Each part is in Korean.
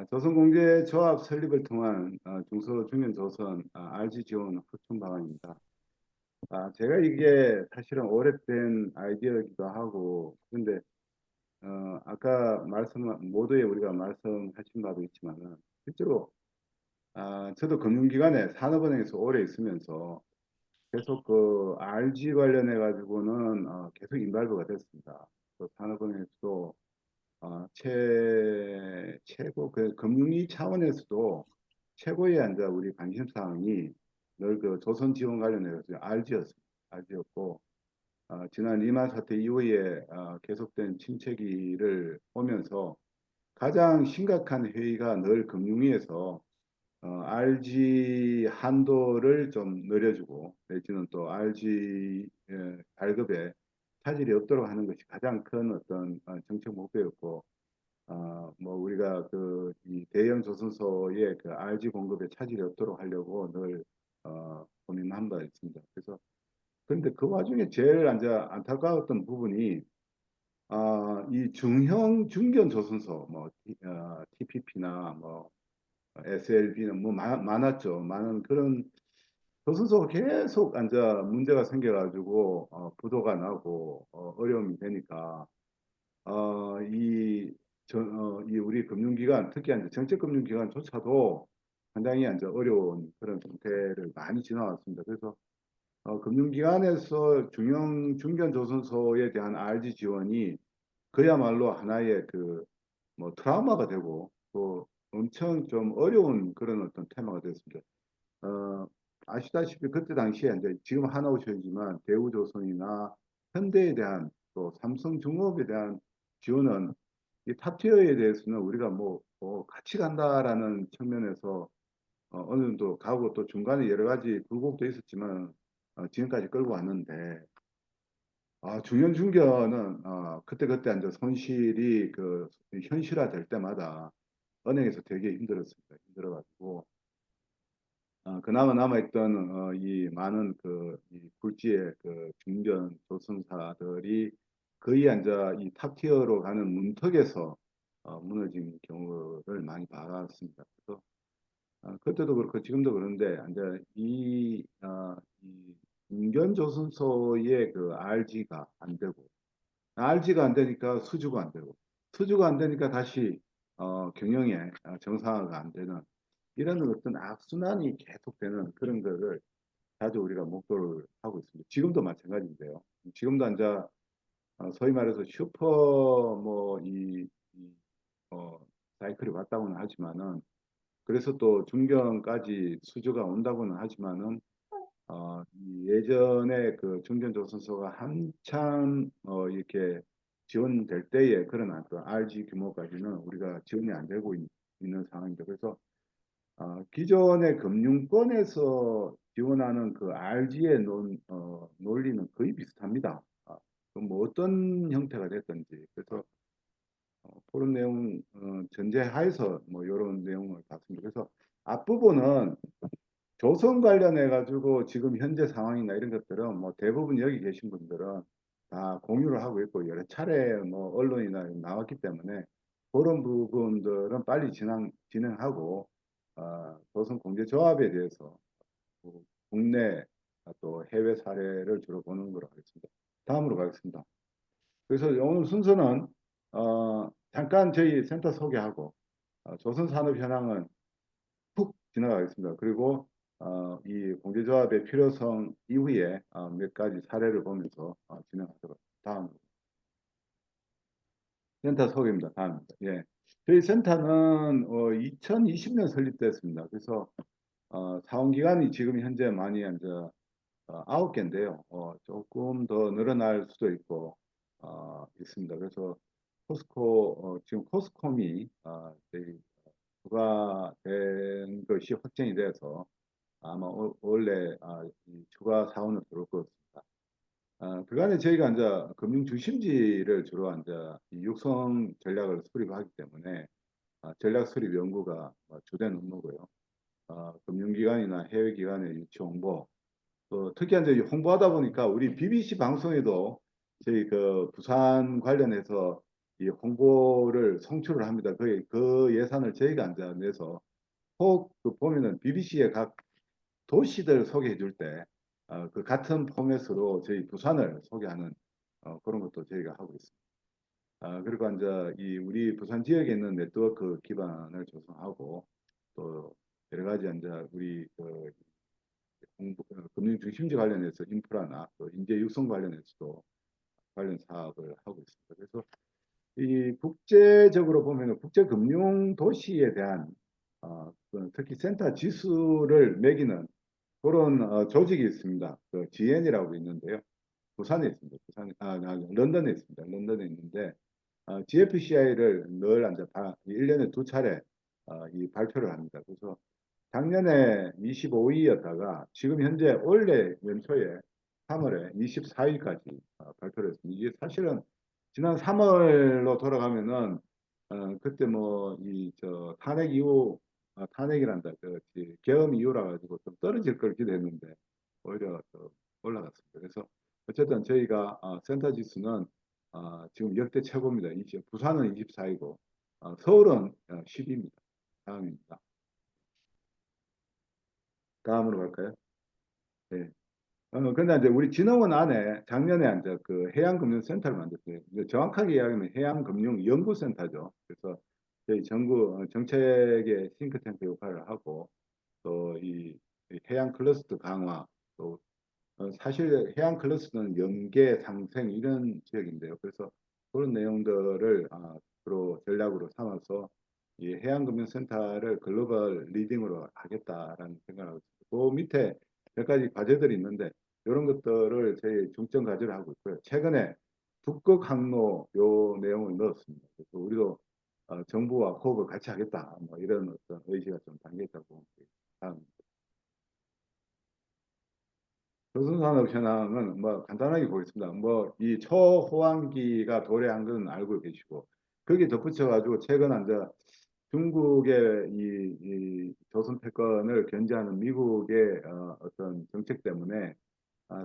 조선공제조합 설립을 통한 중소중견조선 RG 지원 확충 방안입니다. 제가 이게 사실은 오래된 아이디어이기도 하고, 근데 아까 모두에 우리가 말씀하신 바도 있지만은 실제로 저도 금융기관에 산업은행에서 오래 있으면서 계속 그 RG 관련해 가지고는 계속 인발부가 됐습니다. 또 산업은행에서도 최고 그 금융위 차원에서도 최고의 이제 우리 관심 사항이 늘 그 조선 지원 관련해서 RG였습니다. RG였고 지난 리만 사태 이후에 계속된 침체기를 보면서 가장 심각한 회의가 늘 금융위에서 RG 한도를 좀 늘려주고 내지는 또 RG 발급에 차질이 없도록 하는 것이 가장 큰 어떤 정책 목표였고 뭐 우리가 그 이 대형 조선소의 그 RG 공급에 차질이 없도록 하려고 늘 고민한 바 있습니다. 그래서 그런데 그 와중에 제일 이제 안타까웠던 부분이 이 중형 중견 조선소 뭐 TPP나 뭐 SLB는 뭐 많았죠. 많은 그런 조선소가 계속 이제 문제가 생겨가지고 부도가 나고 어려움이 되니까 이 우리 금융기관, 특히 이제 정책금융기관조차도 상당히 이제 어려운 그런 상태를 많이 지나왔습니다. 그래서 금융기관에서 중견조선소에 대한 RG 지원이 그야말로 하나의 그 뭐 트라우마가 되고 또 엄청 좀 어려운 그런 어떤 테마가 됐습니다. 어, 아시다시피 그때 당시에 이제 지금 하나오션이지만 대우조선이나 현대에 대한 또 삼성중업에 대한 지원은 이 탑티어에 대해서는 우리가 뭐 같이 간다라는 측면에서 어느 정도 가고 또 중간에 여러 가지 굴곡도 있었지만 지금까지 끌고 왔는데 중견은 그때그때 이제 손실이 그 현실화될 때마다 은행에서 되게 힘들었습니다. 힘들어가지고 그나마 남아있던 이 많은 이 굴지의 그 중견 조선사들이 거의 이제 이 탑티어로 가는 문턱에서 무너진 경우를 많이 봐왔습니다. 그래서 그때도 그렇고 지금도 그런데 이제 이 중견 조선소의 그 RG가 안 되고 RG가 안 되니까 수주가 안 되고 수주가 안 되니까 다시 경영에 정상화가 안 되는 이런 어떤 악순환이 계속되는 그런 거를 자주 우리가 목도를 하고 있습니다. 지금도 마찬가지인데요. 지금도 이제 소위 말해서 슈퍼 사이클이 왔다고는 하지만은 그래서 또 중견까지 수주가 온다고는 하지만은 이 예전에 그 중견조선소가 한참 이렇게 지원될 때에 그런 어떤 RG 규모까지는 우리가 지원이 안 되고 있는 상황입니다. 그래서 기존의 금융권에서 지원하는 그 RG의 논리는 거의 비슷합니다. 그뭐 어떤 형태가 됐든지. 그래서 그런 내용 전제하에서 뭐 이런 내용을 봤습니다. 그래서 앞부분은 조선 관련해 가지고 지금 현재 상황이나 이런 것들은 뭐 대부분 여기 계신 분들은 다 공유를 하고 있고 여러 차례 뭐 언론이나 나왔기 때문에 그런 부분들은 빨리 진행하고 조선 공제조합에 대해서 뭐 국내 또 해외 사례를 주로 보는 걸로 하겠습니다. 다음으로 가겠습니다. 그래서 오늘 순서는 잠깐 저희 센터 소개하고 조선 산업 현황은 푹 지나가겠습니다. 그리고 이 공제조합의 필요성 이후에 몇 가지 사례를 보면서 진행하도록 다음 센터 소개입니다. 다음입니다. 예. 저희 센터는 2020년 설립됐습니다. 그래서 사원 기간이 지금 현재 많이 이제 9개인데요. 조금 더 늘어날 수도 있고 있습니다. 그래서 지금 코스콤이 저희 부과된 것이 확정이 돼서 아마 원래 이 추가 사원을 들어올 것 같습니다. 그간에 저희가 이제 금융 중심지를 주로 이제 이 육성 전략을 수립하기 때문에 전략 수립 연구가 주된 업무고요. 금융기관이나 해외기관의 유치 홍보, 또 특히 이제 홍보하다 보니까 우리 BBC 방송에도 저희 그 부산 관련해서 이 홍보를 송출을 합니다. 거의 그 예산을 저희가 이제 내서 혹 그 보면은 BBC의 각 도시들 소개해 줄 때 그 같은 포맷으로 저희 부산을 소개하는 그런 것도 저희가 하고 있습니다. 그리고 이제 이 우리 부산 지역에 있는 네트워크 기반을 조성하고 또 여러 가지 이제 우리 그 금융 중심지 관련해서 인프라나 또 인재 육성 관련해서도 관련 사업을 하고 있습니다. 그래서 이 국제적으로 보면 국제금융 도시에 대한 특히 센터 지수를 매기는 그런 조직이 있습니다. 그 GN이라고 있는데요. 부산에 있습니다. 런던에 있습니다. 런던에 있는데 GFCI를 늘 이제 1년에 두 차례 이 발표를 합니다. 그래서 작년에 25위였다가 지금 현재 올해 연초에 3월에 24위까지 발표를 했습니다. 이게 사실은 지난 3월로 돌아가면은 그때 뭐 이 저 탄핵 이후 탄핵이란다 그 계엄 이후라 가지고 좀 떨어질 걸 기대했는데 오히려 좀 올라갔습니다. 그래서 어쨌든 저희가 센터 지수는 지금 역대 최고입니다. 부산은 24위고 서울은 10위입니다. 다음입니다. 다음으로 갈까요? 네. 근데 이제 우리 진흥원 안에 작년에 이제 그 해양금융센터를 만들었어요. 이제 정확하게 이야기하면 해양금융연구센터죠. 그래서 저희 정부 정책의 싱크탱크 역할을 하고 또 이 해양 클러스터 강화 또 사실 해양 클러스터는 연계 상생 이런 지역인데요. 그래서 그런 내용들을 주로 전략으로 삼아서 이 해양금융센터를 글로벌 리딩으로 하겠다라는 생각을 하고 있습니다. 그 밑에 몇 가지 과제들이 있는데 이런 것들을 저희 중점 과제를 하고 있고요. 최근에 북극 항로 요 내용을 넣었습니다. 그래서 우리도 정부와 호흡을 같이 하겠다. 뭐 이런 어떤 의지가 좀 담겨 있다고 봅니다. 조선산업 현황은 뭐 간단하게 보겠습니다. 뭐 이 초호황기가 도래한 건 알고 계시고 거기에 덧붙여가지고 최근 이제 중국의 이 조선 패권을 견제하는 미국의 어떤 정책 때문에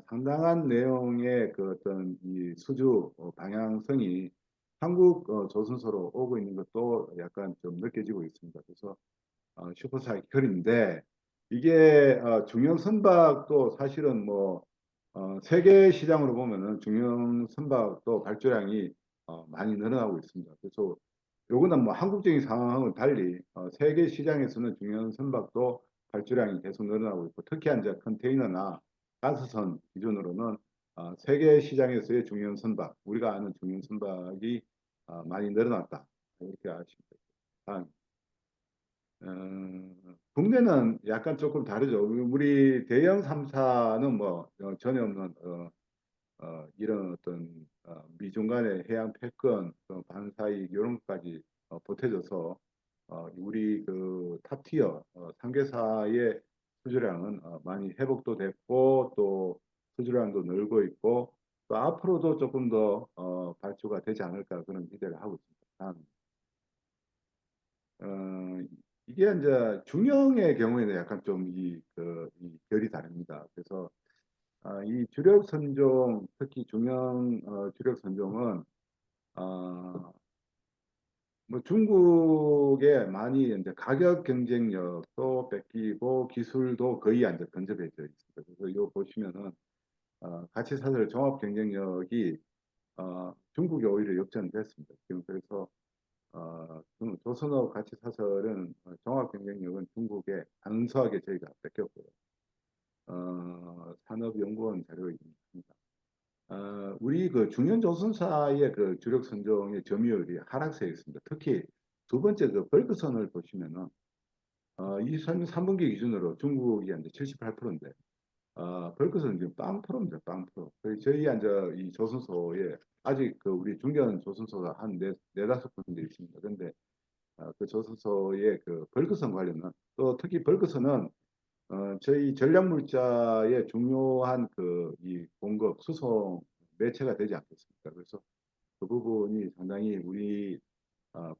상당한 내용의 그 어떤 이 수주 방향성이 한국 조선소로 오고 있는 것도 약간 좀 느껴지고 있습니다. 그래서 슈퍼사이클인데 이게 중형 선박도 사실은 뭐 세계 시장으로 보면은 중형 선박도 발주량이 많이 늘어나고 있습니다. 그래서 요거는 뭐 한국적인 상황은 달리 세계 시장에서는 중형 선박도 발주량이 계속 늘어나고 있고 특히 이제 컨테이너나 가스선 기준으로는 세계 시장에서의 중형 선박 우리가 아는 중형 선박이 많이 늘어났다 이렇게 아시면 됩니다. 국내는 약간 조금 다르죠. 우리 대형 3사는 뭐 전혀 없는 이런 어떤 미중 간의 해양 패권, 반사이익 이런 것까지 보태져서 우리 그 탑티어 3개사의 수주량은 많이 회복도 됐고 또 수주량도 늘고 있고 또 앞으로도 조금 더 발주가 되지 않을까 그런 기대를 하고 있습니다. 어, 이게 이제 중형의 경우에는 약간 좀 이 결이 다릅니다. 그래서 이 주력 선종, 특히 중형 주력 선종은 어, 뭐 중국에 많이 이제 가격 경쟁력도 뺏기고 기술도 거의 이제 근접해져 있습니다. 그래서 이거 보시면은 가치 사슬 종합 경쟁력이 중국이 오히려 역전됐습니다. 지금 그래서 조선업 가치 사설은 종합 경쟁력은 중국에 간소하게 저희가 뺏겼고요. 산업연구원 자료에 있습니다. 우리 그 중견조선사의 그 주력 선종의 점유율이 하락세에 있습니다. 특히 두 번째 그 벌크선을 보시면은 이 3분기 기준으로 중국이 이제 78%인데 벌크선은 지금 빵 프로입니다. 빵 프로. 저희 이제 이 조선소에 아직 그 우리 중견 조선소가 한 네다섯 군데 있습니다. 그런데 그 조선소의 그 벌크선 관련은 또 특히 벌크선은 저희 전략물자의 중요한 그 이 공급 수송 매체가 되지 않겠습니까? 그래서 그 부분이 상당히 우리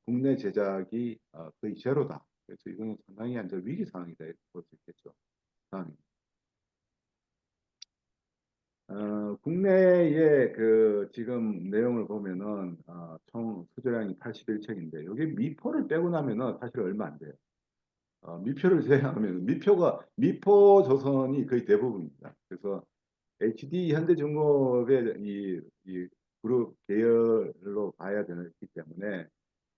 국내 제작이 거의 제로다. 그래서 이거는 상당히 이제 위기 상황이다 이렇게 볼 수 있겠죠. 다음 국내의 그 지금 내용을 보면은 총 수주량이 81척인데 여기 미포를 빼고 나면은 사실 얼마 안 돼요. 미표를 제외하면 미포 조선이 거의 대부분입니다. 그래서 HD 현대중공업의 이 그룹 계열로 봐야 되기 때문에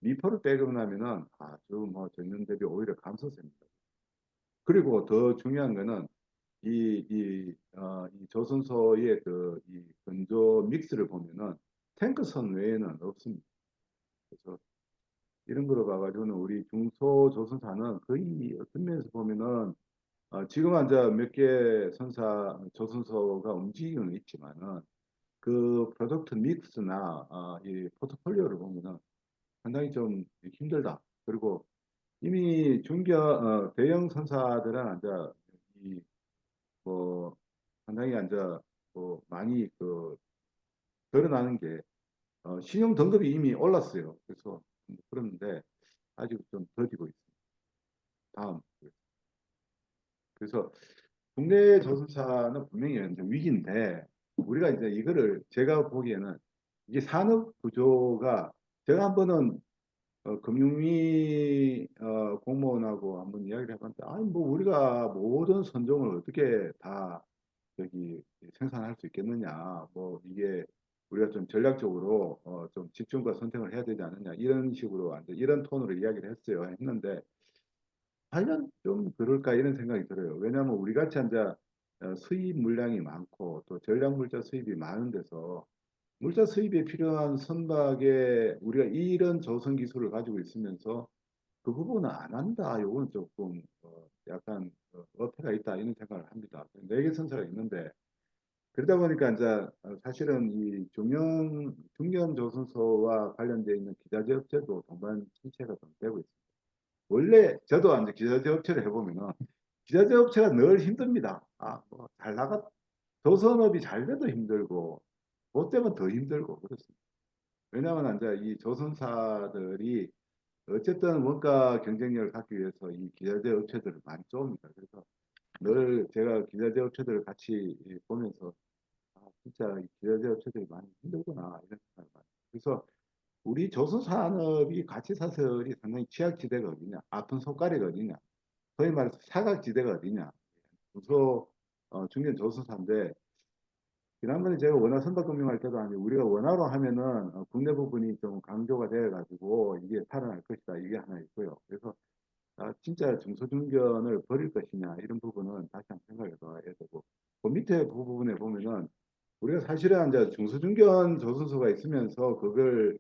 미포를 빼고 나면은 아주 뭐 전년 대비 오히려 감소세입니다. 그리고 더 중요한 거는 이 조선소의 이 건조 믹스를 보면은 탱크선 외에는 없습니다. 그래서 이런 거로 봐가지고는 우리 중소조선사는 거의 어떤 면에서 보면은 지금 이제 몇 개 조선소가 움직이는 있지만은 그 프로덕트 믹스나 이 포트폴리오를 보면은 상당히 좀 힘들다. 그리고 이미 대형 선사들은 이제 이뭐 상당히 이제 뭐 많이 그 드러나는 게 신용 등급이 이미 올랐어요. 그래서 그런데 아직 좀 더디고 있습니다. 다음. 그래서 국내 저수사는 분명히 이제 위기인데 우리가 이제 이거를 제가 보기에는 이게 산업 구조가 제가 한 번은 금융위 공무원하고 한번 이야기를 해봤는데 아니 뭐 우리가 모든 선종을 어떻게 다 여기 생산할 수 있겠느냐 뭐 이게 우리가 좀 전략적으로 좀 집중과 선택을 해야 되지 않느냐 이런 식으로 완전 이런 톤으로 이야기를 했는데 과연 좀 그럴까 이런 생각이 들어요. 왜냐하면 우리 같이 이제 수입 물량이 많고 또 전략 물자 수입이 많은 데서 물자 수입에 필요한 선박에 우리가 이런 조선 기술을 가지고 있으면서 그 부분은 안 한다. 요거는 조금 약간 어폐가 있다 이런 생각을 합니다. 네 개 선사가 있는데 그러다 보니까 이제 사실은 이 중견 조선소와 관련되어 있는 기자재 업체도 동반 침체가 좀 되고 있습니다. 원래 저도 이제 기자재 업체를 해보면은 기자재 업체가 늘 힘듭니다. 뭐잘 나가 조선업이 잘 돼도 힘들고 못 되면 더 힘들고 그렇습니다. 왜냐하면 이제 이 조선사들이 어쨌든 원가 경쟁력을 갖기 위해서 이 기자재 업체들을 많이 좁니다. 그래서 늘 제가 기자재 업체들을 같이 보면서 진짜 이 기자재 업체들이 많이 힘들구나 이런 생각을 많이. 그래서 우리 조선 산업이 가치 사슬이 상당히 취약지대가 어디냐, 아픈 손가락이 어디냐, 소위 말해서 사각지대가 어디냐, 중소 중견 조선사인데 지난번에 제가 원화 선박금융할 때도 아니고 우리가 원화로 하면은 국내 부분이 좀 강조가 돼 가지고 이게 살아날 것이다 이게 하나 있고요. 그래서 진짜 중소중견을 버릴 것이냐 이런 부분은 다시 한번 생각해 봐야 되고 그 밑에 부분에 보면은 우리가 사실은 이제 중소중견 조선소가 있으면서 그걸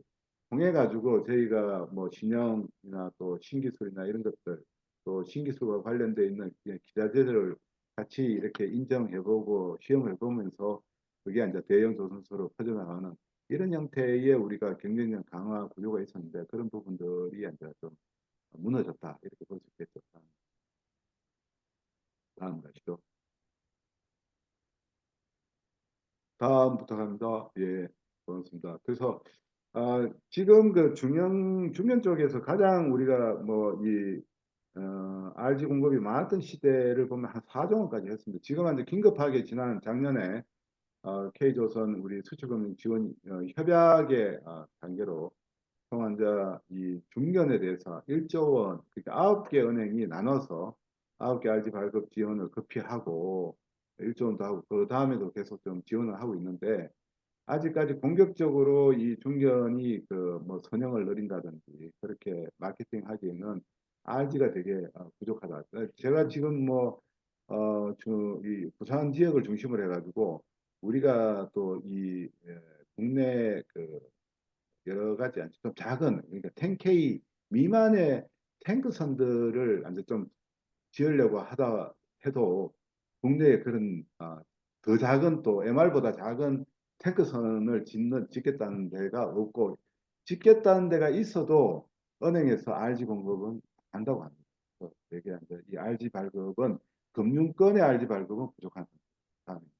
통해 가지고 저희가 뭐 신형이나 또 신기술이나 이런 것들 또 신기술과 관련돼 있는 기자재들을 같이 이렇게 인정해보고 시험해보면서 그게 이제 대형 조선소로 퍼져나가는 이런 형태의 우리가 경쟁력 강화 구조가 있었는데 그런 부분들이 이제 좀 무너졌다 이렇게 볼 수 있겠죠. 다음 가시죠. 다음부터 갑니다. 예, 고맙습니다. 그래서 지금 그 중견 쪽에서 가장 우리가 RG 공급이 많았던 시대를 보면 한 4조 원까지 했습니다. 지금은 이제 긴급하게 지난 작년에 K조선 우리 수출금융 지원 협약의 단계로 총환자 이 중견에 대해서 1조 원, 그러니까 9개 은행이 나눠서 9개 RG 발급 지원을 급히 하고 1조 원도 하고 그 다음에도 계속 좀 지원을 하고 있는데 아직까지 본격적으로 이 중견이 그 뭐 선형을 노린다든지 그렇게 마케팅하기에는 RG가 되게 부족하다. 제가 지금 이 부산 지역을 중심으로 해가지고 우리가 또 이 국내 그 여러 가지 좀 작은 그러니까 10K 미만의 탱크선들을 이제 좀 지으려고 하다 해도 국내에 그런 더 작은 또 MR보다 작은 탱크선을 짓겠다는 데가 없고 짓겠다는 데가 있어도 은행에서 RG 공급은 한다고 합니다. 그래서 되게 이제 이 RG 발급은 금융권의 RG 발급은 부족한 상황입니다.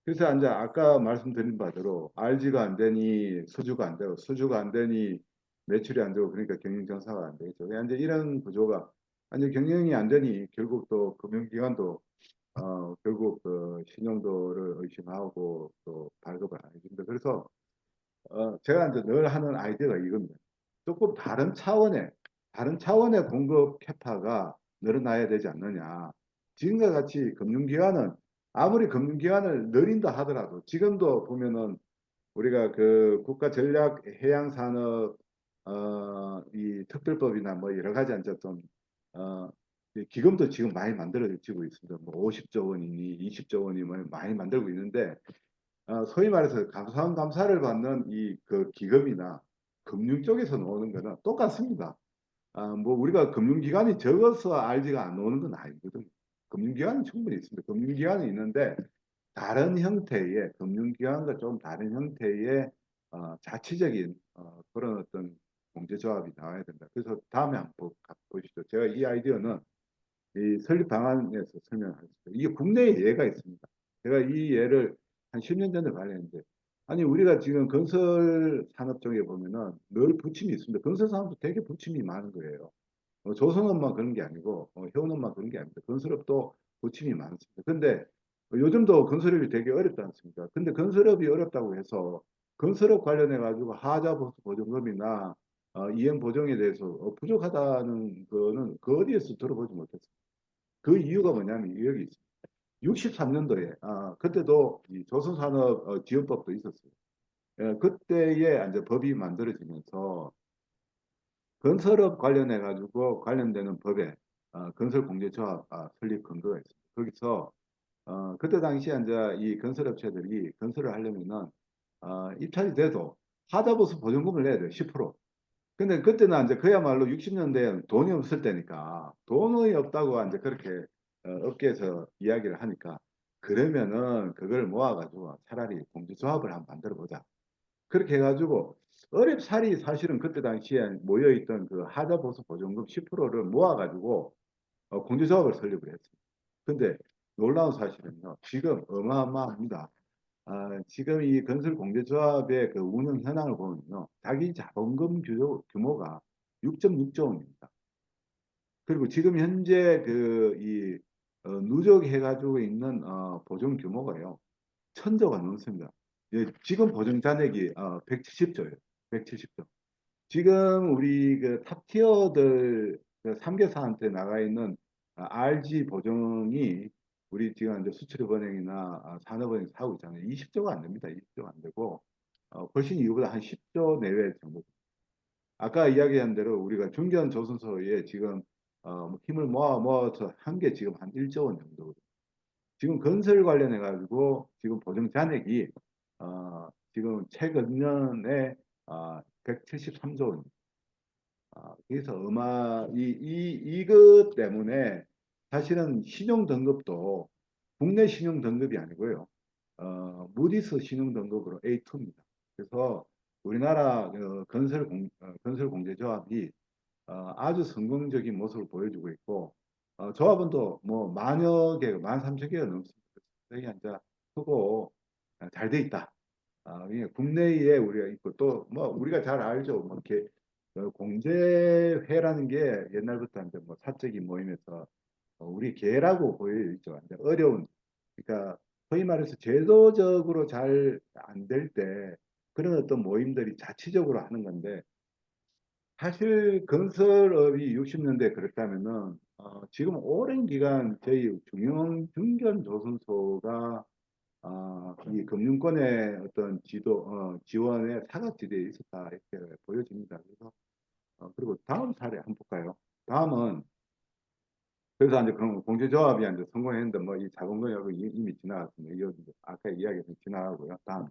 그래서 이제 아까 말씀드린 바대로 RG가 안 되니 수주가 안 되고 수주가 안 되니 매출이 안 되고 그러니까 경영 정상화가 안 되겠죠. 이제 이런 구조가 아니 경영이 안 되니 결국 또 금융기관도 결국 그 신용도를 의심하고 또 발급을 안 해줍니다. 그래서 제가 이제 늘 하는 아이디어가 이겁니다. 조금 다른 차원의 공급 캐파가 늘어나야 되지 않느냐. 지금과 같이 금융기관은 아무리 금융기관을 늘린다 하더라도 지금도 보면은 우리가 그 국가전략해양산업 이 특별법이나 뭐 여러 가지 이제 좀 이 기금도 지금 많이 만들어지고 있습니다. 뭐 50조 원이니 20조 원이 뭐 많이 만들고 있는데 소위 말해서 감사를 받는 이 그 기금이나 금융 쪽에서 나오는 거는 똑같습니다. 뭐 우리가 금융기관이 적어서 알지가 안 나오는 건 아니거든요. 금융기관은 충분히 있습니다. 금융기관은 있는데 다른 형태의 금융기관과 좀 다른 형태의 자치적인 그런 어떤 공제조합이 나와야 된다. 그래서 다음에 한번 보시죠. 제가 이 아이디어는 이 설립 방안에서 설명하겠습니다. 이게 국내에 예가 있습니다. 제가 이 예를 한 10년 전에 발견했는데, 아니 우리가 지금 건설 산업 쪽에 보면은 늘 부침이 있습니다. 건설 산업도 되게 부침이 많은 거예요. 조선업만 그런 게 아니고 해운업만 그런 게 아닙니다. 건설업도 부침이 많습니다. 근데 요즘도 건설업이 되게 어렵지 않습니까? 근데 건설업이 어렵다고 해서 건설업 관련해 가지고 하자 보증금이나 이행 보증에 대해서 부족하다는 거는 그 어디에서 들어보지 못했어요. 그 이유가 뭐냐면 여기 있습니다. 63년도에 그때도 이 조선산업 지원법도 있었어요. 그때에 이제 법이 만들어지면서 건설업 관련해 가지고 관련되는 법에 건설공제조합 설립 근거가 있습니다. 거기서 그때 당시에 이제 이 건설업체들이 건설을 하려면은 입찰이 돼도 하자보수 보증금을 내야 돼요. 10%. 근데 그때는 이제 그야말로 60년대에 돈이 없을 때니까 돈이 없다고 이제 그렇게 업계에서 이야기를 하니까 그러면은 그걸 모아가지고 차라리 공제조합을 한번 만들어 보자. 그렇게 해가지고 어렵사리 사실은 그때 당시에 모여있던 그 하자보수 보증금 10%를 모아가지고 공제조합을 설립을 했습니다. 근데 놀라운 사실은요. 지금 어마어마합니다. 지금 이 건설공제조합의 그 운영 현황을 보면요. 자기 자본금 규모가 6.6조 원입니다. 그리고 지금 현재 이 누적해가지고 있는 보증 규모가요. 1,000조가 넘습니다. 예, 지금 보증 잔액이 170조예요. 170조. 지금 우리 그 탑티어들 그 3개사한테 나가 있는 RG 보증이 우리 지금 이제 수출입은행이나 산업은행 사고 있잖아요. 20조가 안 됩니다. 20조가 안 되고 훨씬 이거보다 한 10조 내외 정도. 아까 이야기한 대로 우리가 중견 조선소에 지금 뭐 힘을 모아서 한 게 지금 한 1조 원 정도. 지금 건설 관련해 가지고 지금 보증 잔액이 지금 최근 년에 173조 원. 그래서 이것 때문에 사실은 신용 등급도 국내 신용 등급이 아니고요. 무디스 신용 등급으로 A2입니다. 그래서 우리나라 건설 공제조합이 아주 성공적인 모습을 보여주고 있고 조합은 또 뭐 만여 개, 13,000개가 넘습니다. 여기 앉아 크고 잘 돼 있다. 이게 국내에 우리가 있고 또 뭐 우리가 잘 알죠. 뭐 이렇게 공제회라는 게 옛날부터 이제 뭐 사적인 모임에서 우리 개라고 보여 있죠. 이제 어려운 그러니까 소위 말해서 제도적으로 잘 안 될 때 그런 어떤 모임들이 자치적으로 하는 건데 사실 건설업이 60년대 그랬다면은 지금 오랜 기간 저희 중견 조선소가 이 금융권의 어떤 지원의 사각지대에 있었다 이렇게 보여집니다. 그래서 그리고 다음 사례 한번 볼까요? 다음은 그래서 이제 그런 공제조합이 이제 성공했는데 뭐 이 자본금하고 이미 지나갔습니다. 이거 이제 아까 이야기했던 지나가고요. 다음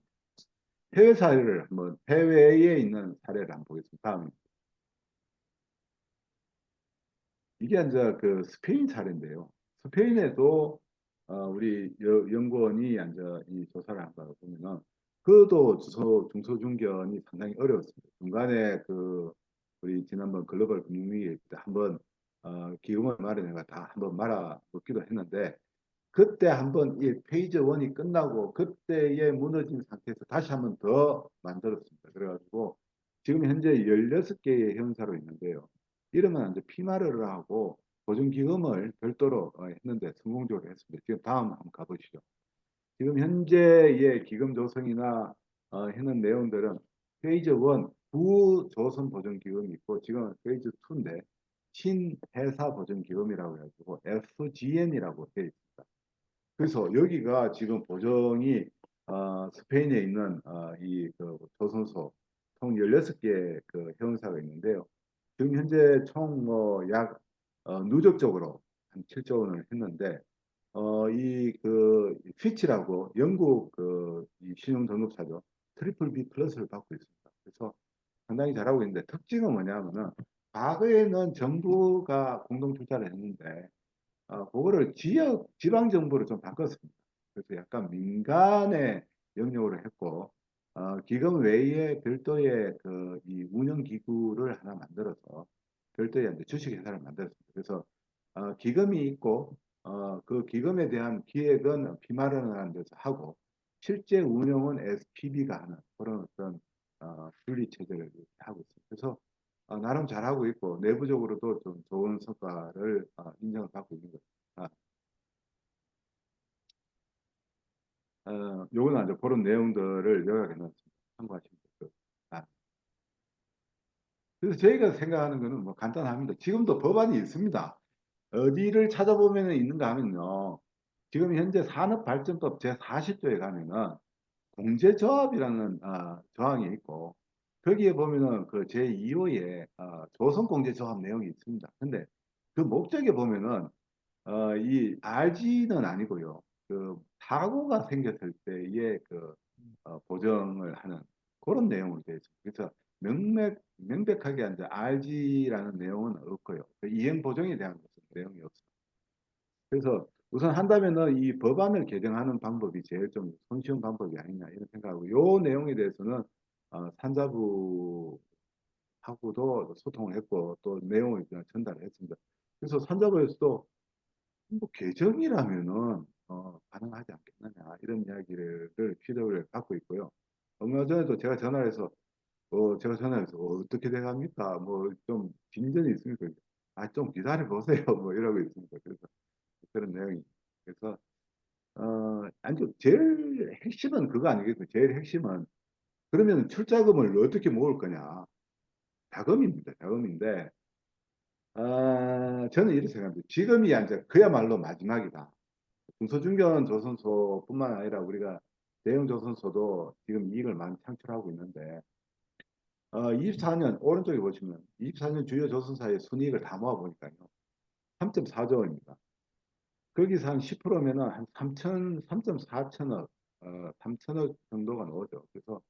해외 사례를 한번 해외에 있는 사례를 한번 보겠습니다. 다음 이게 이제 그 스페인 사례인데요. 스페인에도 우리 연구원이 이제 이 조사를 한 바를 보면은 그도 중소중견이 상당히 어려웠습니다. 중간에 그 우리 지난번 글로벌 금융위기 때 한번 기금을 마련해가 다 한번 말아 먹기도 했는데 그때 한번 이 페이지 1이 끝나고 그때에 무너진 상태에서 다시 한번 더 만들었습니다. 그래가지고 지금 현재 16개의 형사로 있는데요. 이러면 이제 피마르를 하고 보증기금을 별도로 했는데 성공적으로 했습니다. 지금 다음 한번 가보시죠. 지금 현재의 기금 조성이나 하는 내용들은 페이즈 1 구조선 보증기금이 있고 지금 페이즈 2인데 신회사 보증기금이라고 해가지고 FGN이라고 되어 있습니다. 그래서 여기가 지금 보정이 스페인에 있는 이그 조선소 총 16개 그 회원사가 있는데요. 지금 현재 총 약 누적적으로 한 7조 원을 했는데 이 그 피치라고 영국 그이 신용 등급사죠. 트리플 B 플러스를 받고 있습니다. 그래서 상당히 잘하고 있는데 특징은 뭐냐면은 과거에는 정부가 공동 투자를 했는데 그거를 지역 지방 정부로 좀 바꿨습니다. 그래서 약간 민간의 영역으로 했고 기금 외에 별도의 그 이 운영 기구를 하나 만들어서 별도의 이제 주식 회사를 만들었습니다. 그래서 기금이 있고 그 기금에 대한 기획은 피마르라는 데서 하고 실제 운영은 SPB가 하는 그런 어떤 분리 체제를 하고 있습니다. 그래서 나름 잘하고 있고 내부적으로도 좀 좋은 성과를 인정을 받고 있는 거죠. 아, 요거는 이제 그런 내용들을 요약해 놨습니다. 참고하시면 되고요. 아, 그래서 저희가 생각하는 거는 뭐 간단합니다. 지금도 법안이 있습니다. 어디를 찾아보면 있는가 하면요. 지금 현재 산업발전법 제40조에 가면은 공제조합이라는 조항이 있고 거기에 보면은 그 제2호에 조선공제조합 내용이 있습니다. 근데 그 목적에 보면은 이 RG는 아니고요. 그 사고가 생겼을 때의 그 보정을 하는 그런 내용으로 되어 있습니다. 그래서 명백하게 이제 RG라는 내용은 없고요. 그 이행 보정에 대한 것은 내용이 없습니다. 그래서 우선 한다면은 이 법안을 개정하는 방법이 제일 좀 손쉬운 방법이 아니냐 이런 생각하고 요 내용에 대해서는 산자부하고도 소통을 했고 또 내용을 그냥 전달을 했습니다. 그래서 산자부에서도 뭐 개정이라면은 가능하지 않겠느냐 이런 이야기를 피드백을 받고 있고요. 얼마 전에도 제가 전화해서 어떻게 돼갑니까? 뭐 좀 진전이 있습니까? 좀 기다려 보세요. 뭐 이러고 있습니다. 그래서 그런 내용이. 그래서 아니 제일 핵심은 그거 아니겠어요. 제일 핵심은 그러면 출자금을 어떻게 모을 거냐? 자금입니다. 자금인데 저는 이렇게 생각합니다. 지금이 이제 그야말로 마지막이다. 중소중견 조선소뿐만 아니라 우리가 대형 조선소도 지금 이익을 많이 창출하고 있는데 24년 오른쪽에 보시면 24년 주요 조선사의 순이익을 다 모아 보니까요. 3.4조 원입니다. 거기서 한 10%면은 한 3.4천억, 3천억 정도가 나오죠. 그래서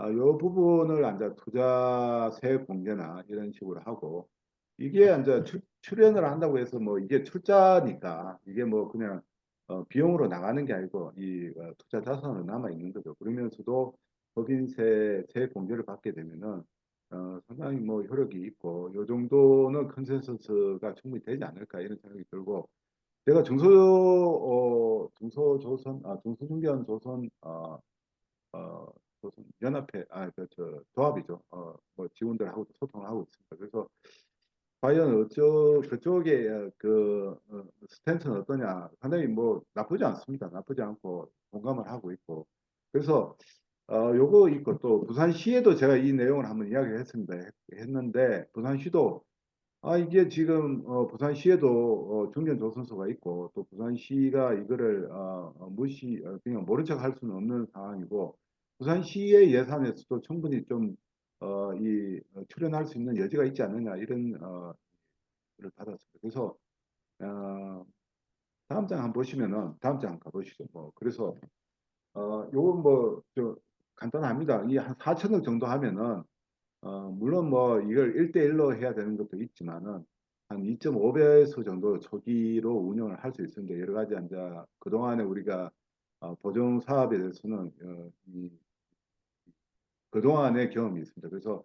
이 부분을 이제 투자세 공제나 이런 식으로 하고 이게 이제 출연을 한다고 해서 뭐 이게 출자니까 이게 뭐 그냥 비용으로 나가는 게 아니고 이 투자 자산으로 남아 있는 거죠. 그러면서도 법인세 세 공제를 받게 되면은 상당히 뭐 효력이 있고 요 정도는 컨센서스가 충분히 되지 않을까 이런 생각이 들고 제가 중소조선 중소중견 조선 어, 조선 연합회 저 조합이죠. 뭐 직원들하고 소통을 하고 있습니다. 그래서 과연 그쪽에 스탠스는 어떠냐? 상당히 뭐 나쁘지 않습니다. 나쁘지 않고 공감을 하고 있고. 그래서 요거 있고 또 부산시에도 제가 이 내용을 한번 이야기를 했습니다. 했는데 부산시도 이게 지금 부산시에도 중견 조선소가 있고 또 부산시가 이거를 그냥 모른 척 할 수는 없는 상황이고 부산시의 예산에서도 충분히 좀 출연할 수 있는 여지가 있지 않느냐 이런 를 받았습니다. 그래서 다음 장 한번 보시면은 다음 장 가보시죠. 뭐 그래서 요건 뭐저 간단합니다. 이 한 4천억 정도 하면은 물론 뭐 이걸 1대1로 해야 되는 것도 있지만은 한 2.5배수 정도 초기로 운영을 할 수 있습니다. 여러 가지 이제 그동안에 우리가 보정 사업에 대해서는 그동안의 경험이 있습니다. 그래서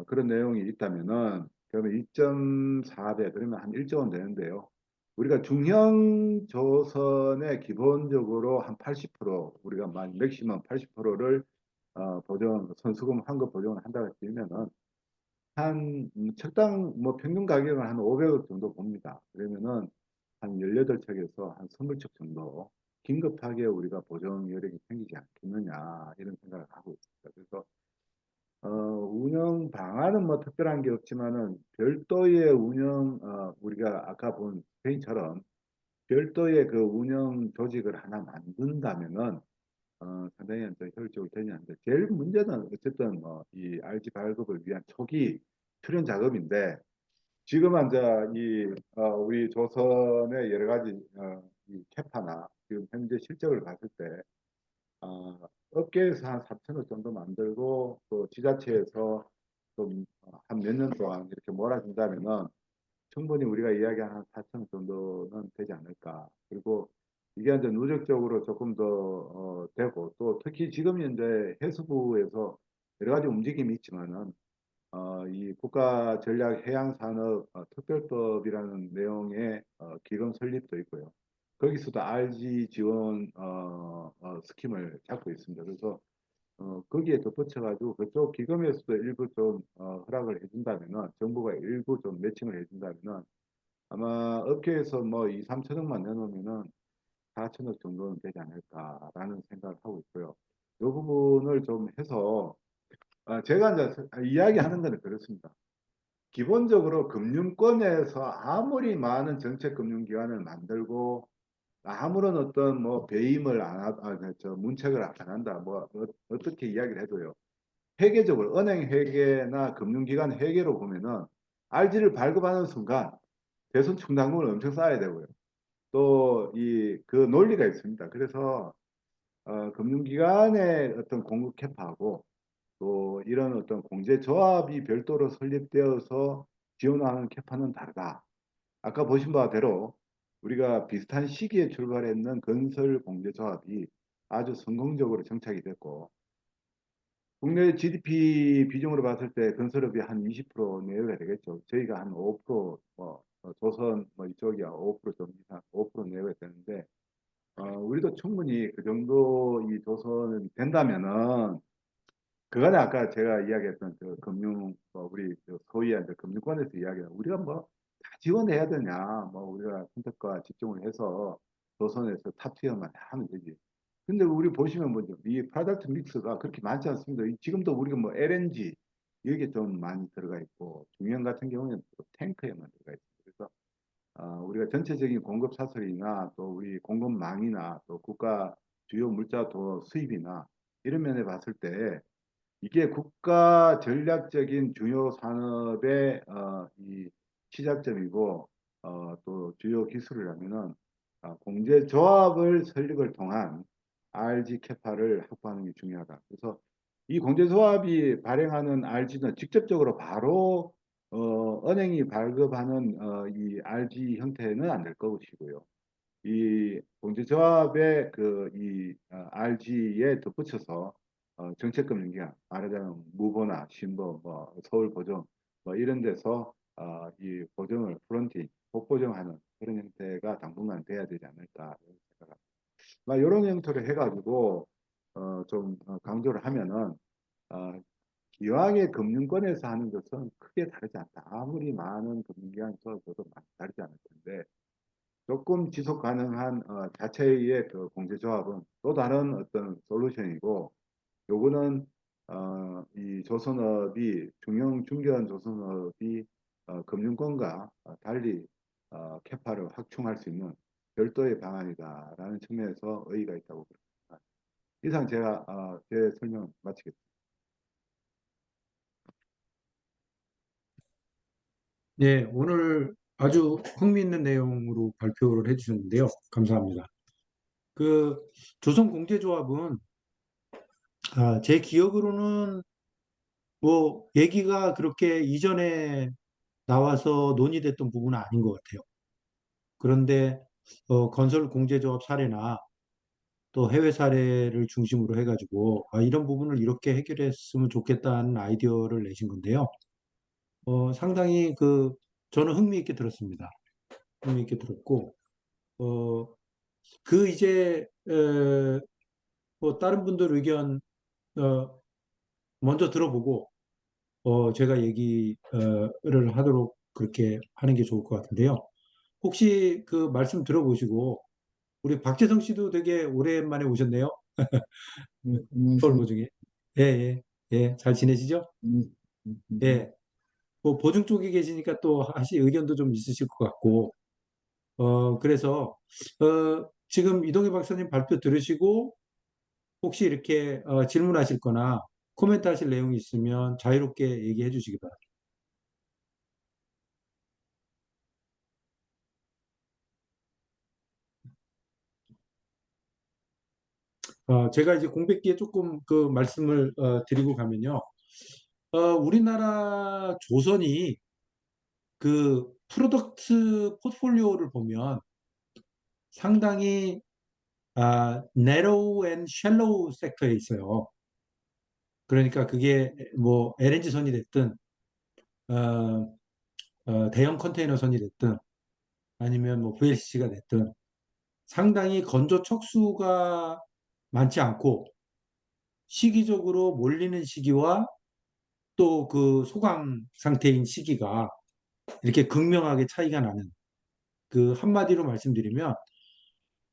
그런 내용이 있다면은 그러면 2.4배 그러면 한 1조 원 되는데요. 우리가 중형 조선의 기본적으로 한 80% 우리가 맥시멈 80%를 보정 선수금 환급 보정을 한다고 치면은 책당 뭐 평균 가격은 한 500억 정도 봅니다. 그러면은 한 18척에서 한 20척 정도 긴급하게 우리가 보정 여력이 생기지 않겠느냐 이런 생각을 하고 있습니다. 그래서 운영 방안은 뭐 특별한 게 없지만은 별도의 우리가 아까 본 스페인처럼 별도의 그 운영 조직을 하나 만든다면은 상당히 좀 효율적으로 되지 않는데 제일 문제는 어쨌든 이 RG 발급을 위한 초기 출연 작업인데 지금 이제 우리 조선의 여러 가지 이 캐파나 지금 현재 실적을 봤을 때 업계에서 한 4천억 정도 만들고 또 지자체에서 좀 한 몇 년 동안 이렇게 몰아준다면은 충분히 우리가 이야기하는 한 4천억 정도는 되지 않을까. 그리고 이게 이제 누적적으로 조금 더 되고 또 특히 지금 현재 해수부에서 여러 가지 움직임이 있지만은 이 국가전략해양산업 특별법이라는 내용의 기금 설립도 있고요. 거기서도 RG 지원 스킴을 잡고 있습니다. 그래서 거기에 덧붙여가지고 그쪽 기금에서도 일부 좀 허락을 해준다면은 정부가 일부 좀 매칭을 해준다면은 아마 업계에서 뭐 2, 3천억만 내놓으면은 4천억 정도는 되지 않을까라는 생각을 하고 있고요. 이 부분을 좀 해서 제가 이제 이야기하는 거는 그렇습니다. 기본적으로 금융권에서 아무리 많은 정책 금융기관을 만들고 아무런 어떤 뭐 배임을 안 하, 문책을 안 한다. 뭐 어떻게 이야기를 해도요. 회계적으로 은행 회계나 금융기관 회계로 보면은 RG를 발급하는 순간 대손 충당금을 엄청 쌓아야 되고요. 또 그 논리가 있습니다. 그래서 금융기관의 어떤 공급 캐파하고 또 이런 어떤 공제조합이 별도로 설립되어서 지원하는 캐파는 다르다. 아까 보신 바대로 우리가 비슷한 시기에 출발했는 건설 공제조합이 아주 성공적으로 정착이 됐고 국내 GDP 비중으로 봤을 때 건설업이 한 20% 내외가 되겠죠. 저희가 한 5%, 조선 뭐 이쪽이야 5%좀 이상, 5% 내외가 되는데 우리도 충분히 그 정도 이 조선이 된다면은 그거는 아까 제가 이야기했던 그 우리 소위 이제 금융권에서 이야기한 우리가 뭐 다 지원해야 되냐, 뭐 우리가 선택과 집중을 해서 조선에서 탑티어만 하면 되지. 근데 우리 보시면 뭐죠? 이 프로덕트 믹스가 그렇게 많지 않습니다. 지금도 우리가 뭐 LNG 이게 좀 많이 들어가 있고 중형 같은 경우는 또 탱크에만 들어가 있습니다. 그래서 우리가 전체적인 공급 사슬이나 또 우리 공급망이나 또 국가 주요 물자 도 수입이나 이런 면에 봤을 때 이게 국가 전략적인 중요 산업의 이 시작점이고 또 주요 기술이라면은 공제 조합을 설립을 통한 RG 캐파를 확보하는 게 중요하다. 그래서 이 공제 조합이 발행하는 RG는 직접적으로 바로 은행이 발급하는 이 RG 형태는 안 될 것이고요. 이 공제조합의 RG에 덧붙여서 정책금융기관, 말하자면 무보나 신보, 뭐 서울보증 뭐 이런 데서 이 보증을 프론팅, 복보증하는 그런 형태가 당분간 돼야 되지 않을까 이런 생각합니다. 이런 형태로 해가지고 좀 강조를 하면은 어, 기왕의 금융권에서 하는 것은 크게 다르지 않다. 아무리 많은 금융기관이 써도 다르지 않을 텐데 조금 지속 가능한 자체의 그 공제조합은 또 다른 어떤 솔루션이고 요거는 이 조선업이 중형 중견 조선업이 금융권과 달리 캐파를 확충할 수 있는 별도의 방안이다라는 측면에서 의의가 있다고 그럽니다. 이상 제가 제 설명 마치겠습니다. 네, 오늘 아주 흥미있는 내용으로 발표를 해주셨는데요. 감사합니다. 그 조선공제조합은 제 기억으로는 뭐 얘기가 그렇게 이전에 나와서 논의됐던 부분은 아닌 것 같아요. 그런데 건설공제조합 사례나 또 해외 사례를 중심으로 해가지고 이런 부분을 이렇게 해결했으면 좋겠다는 아이디어를 내신 건데요. 상당히 저는 흥미있게 들었습니다. 흥미있게 들었고 어, 이제 뭐 다른 분들 의견 먼저 들어보고 제가 얘기를 하도록 그렇게 하는 게 좋을 것 같은데요. 혹시 그 말씀 들어보시고 우리 박재성 씨도 되게 오랜만에 오셨네요. 네, 안녕하세요. 서울 보증에. 예, 예, 예. 잘 지내시죠? 네, 예. 뭐 보증 쪽에 계시니까 또 하실 의견도 좀 있으실 것 같고, 그래서, 지금 이동희 박사님 발표 들으시고, 혹시 이렇게 질문하실 거나 코멘트 하실 내용이 있으면 자유롭게 얘기해 주시기 바랍니다. 제가 이제 공백기에 조금 그 말씀을 드리고 가면요. 우리나라 조선이 그 프로덕트 포트폴리오를 보면 상당히 narrow and shallow 섹터에 있어요. 그러니까 그게 뭐 LNG 선이 됐든 어, 대형 컨테이너 선이 됐든 아니면 뭐 VLCC가 됐든 상당히 건조 척수가 많지 않고 시기적으로 몰리는 시기와 또 그 소강 상태인 시기가 이렇게 극명하게 차이가 나는 그 한마디로 말씀드리면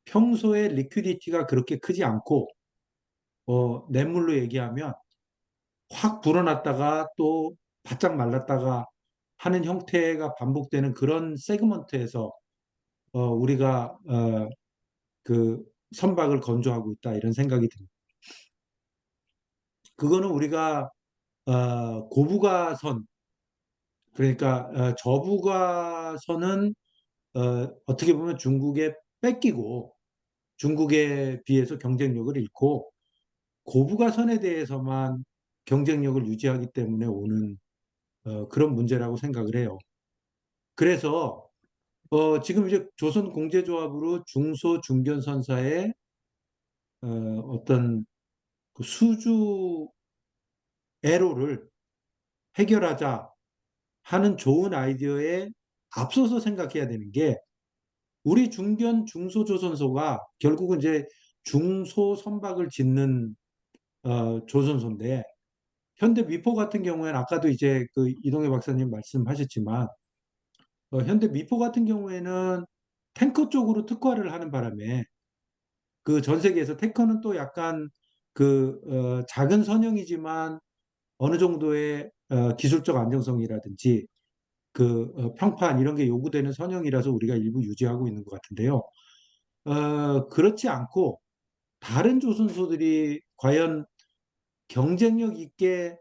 평소에 리퀴디티가 그렇게 크지 않고 냇물로 얘기하면 확 불어났다가 또 바짝 말랐다가 하는 형태가 반복되는 그런 세그먼트에서 우리가 그 선박을 건조하고 있다 이런 생각이 듭니다. 그거는 우리가 고부가선 그러니까 저부가선은 어떻게 보면 중국에 뺏기고 중국에 비해서 경쟁력을 잃고 고부가선에 대해서만 경쟁력을 유지하기 때문에 오는 그런 문제라고 생각을 해요. 그래서 지금 이제 조선공제조합으로 중소 중견선사의 어떤 그 수주 애로를 해결하자 하는 좋은 아이디어에 앞서서 생각해야 되는 게 우리 중견 중소조선소가 결국은 이제 중소 선박을 짓는 조선소인데 현대 미포 같은 경우에는 아까도 이제 그 이동해 박사님 말씀하셨지만 현대 미포 같은 경우에는 탱커 쪽으로 특화를 하는 바람에 그 전 세계에서 탱커는 또 약간 그 작은 선형이지만 어느 정도의 기술적 안정성이라든지 그 평판 이런 게 요구되는 선형이라서 우리가 일부 유지하고 있는 것 같은데요. 그렇지 않고 다른 조선소들이 과연 경쟁력 있게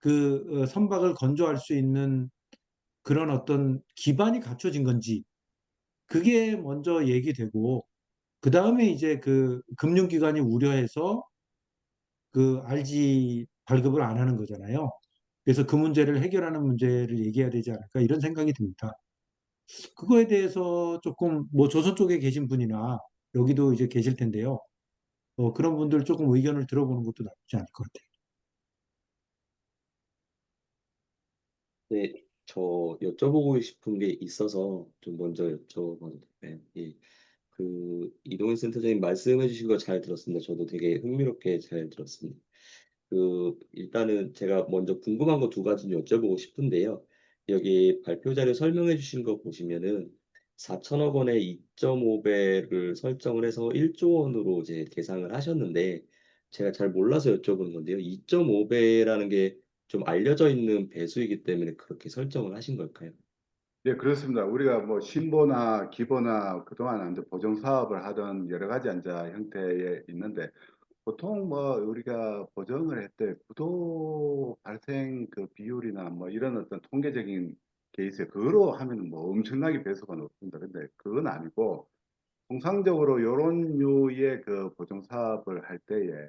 그 선박을 건조할 수 있는 그런 어떤 기반이 갖춰진 건지 그게 먼저 얘기되고 그 다음에 이제 그 금융기관이 우려해서 그 RG 발급을 안 하는 거잖아요. 그래서 그 문제를 해결하는 문제를 얘기해야 되지 않을까 이런 생각이 듭니다. 그거에 대해서 조금 뭐 조선 쪽에 계신 분이나 여기도 이제 계실 텐데요. 그런 분들 조금 의견을 들어보는 것도 나쁘지 않을 것 같아요. 네, 저 여쭤보고 싶은 게 있어서 좀 먼저 여쭤봐도 될까요? 예, 그 이동현 센터장님 말씀해 주신 거 잘 들었습니다. 저도 되게 흥미롭게 잘 들었습니다. 그 일단은 제가 먼저 궁금한 거 두 가지 좀 여쭤보고 싶은데요. 여기 발표 자료 설명해 주신 거 보시면은 4천억 원에 2.5배를 설정을 해서 1조 원으로 이제 계상을 하셨는데 제가 잘 몰라서 여쭤보는 건데요. 2.5배라는 게 좀 알려져 있는 배수이기 때문에 그렇게 설정을 하신 걸까요? 예, 그렇습니다. 우리가 뭐 신보나 기보나 그동안 이제 보정 사업을 하던 여러 가지 이제 형태에 있는데 보통 뭐 우리가 보정을 할 때 부도 발생 그 비율이나 뭐 이런 어떤 통계적인 케이스에 그거로 하면은 뭐 엄청나게 배수가 높습니다. 근데 그건 아니고 통상적으로 이런 류의 그 보정 사업을 할 때에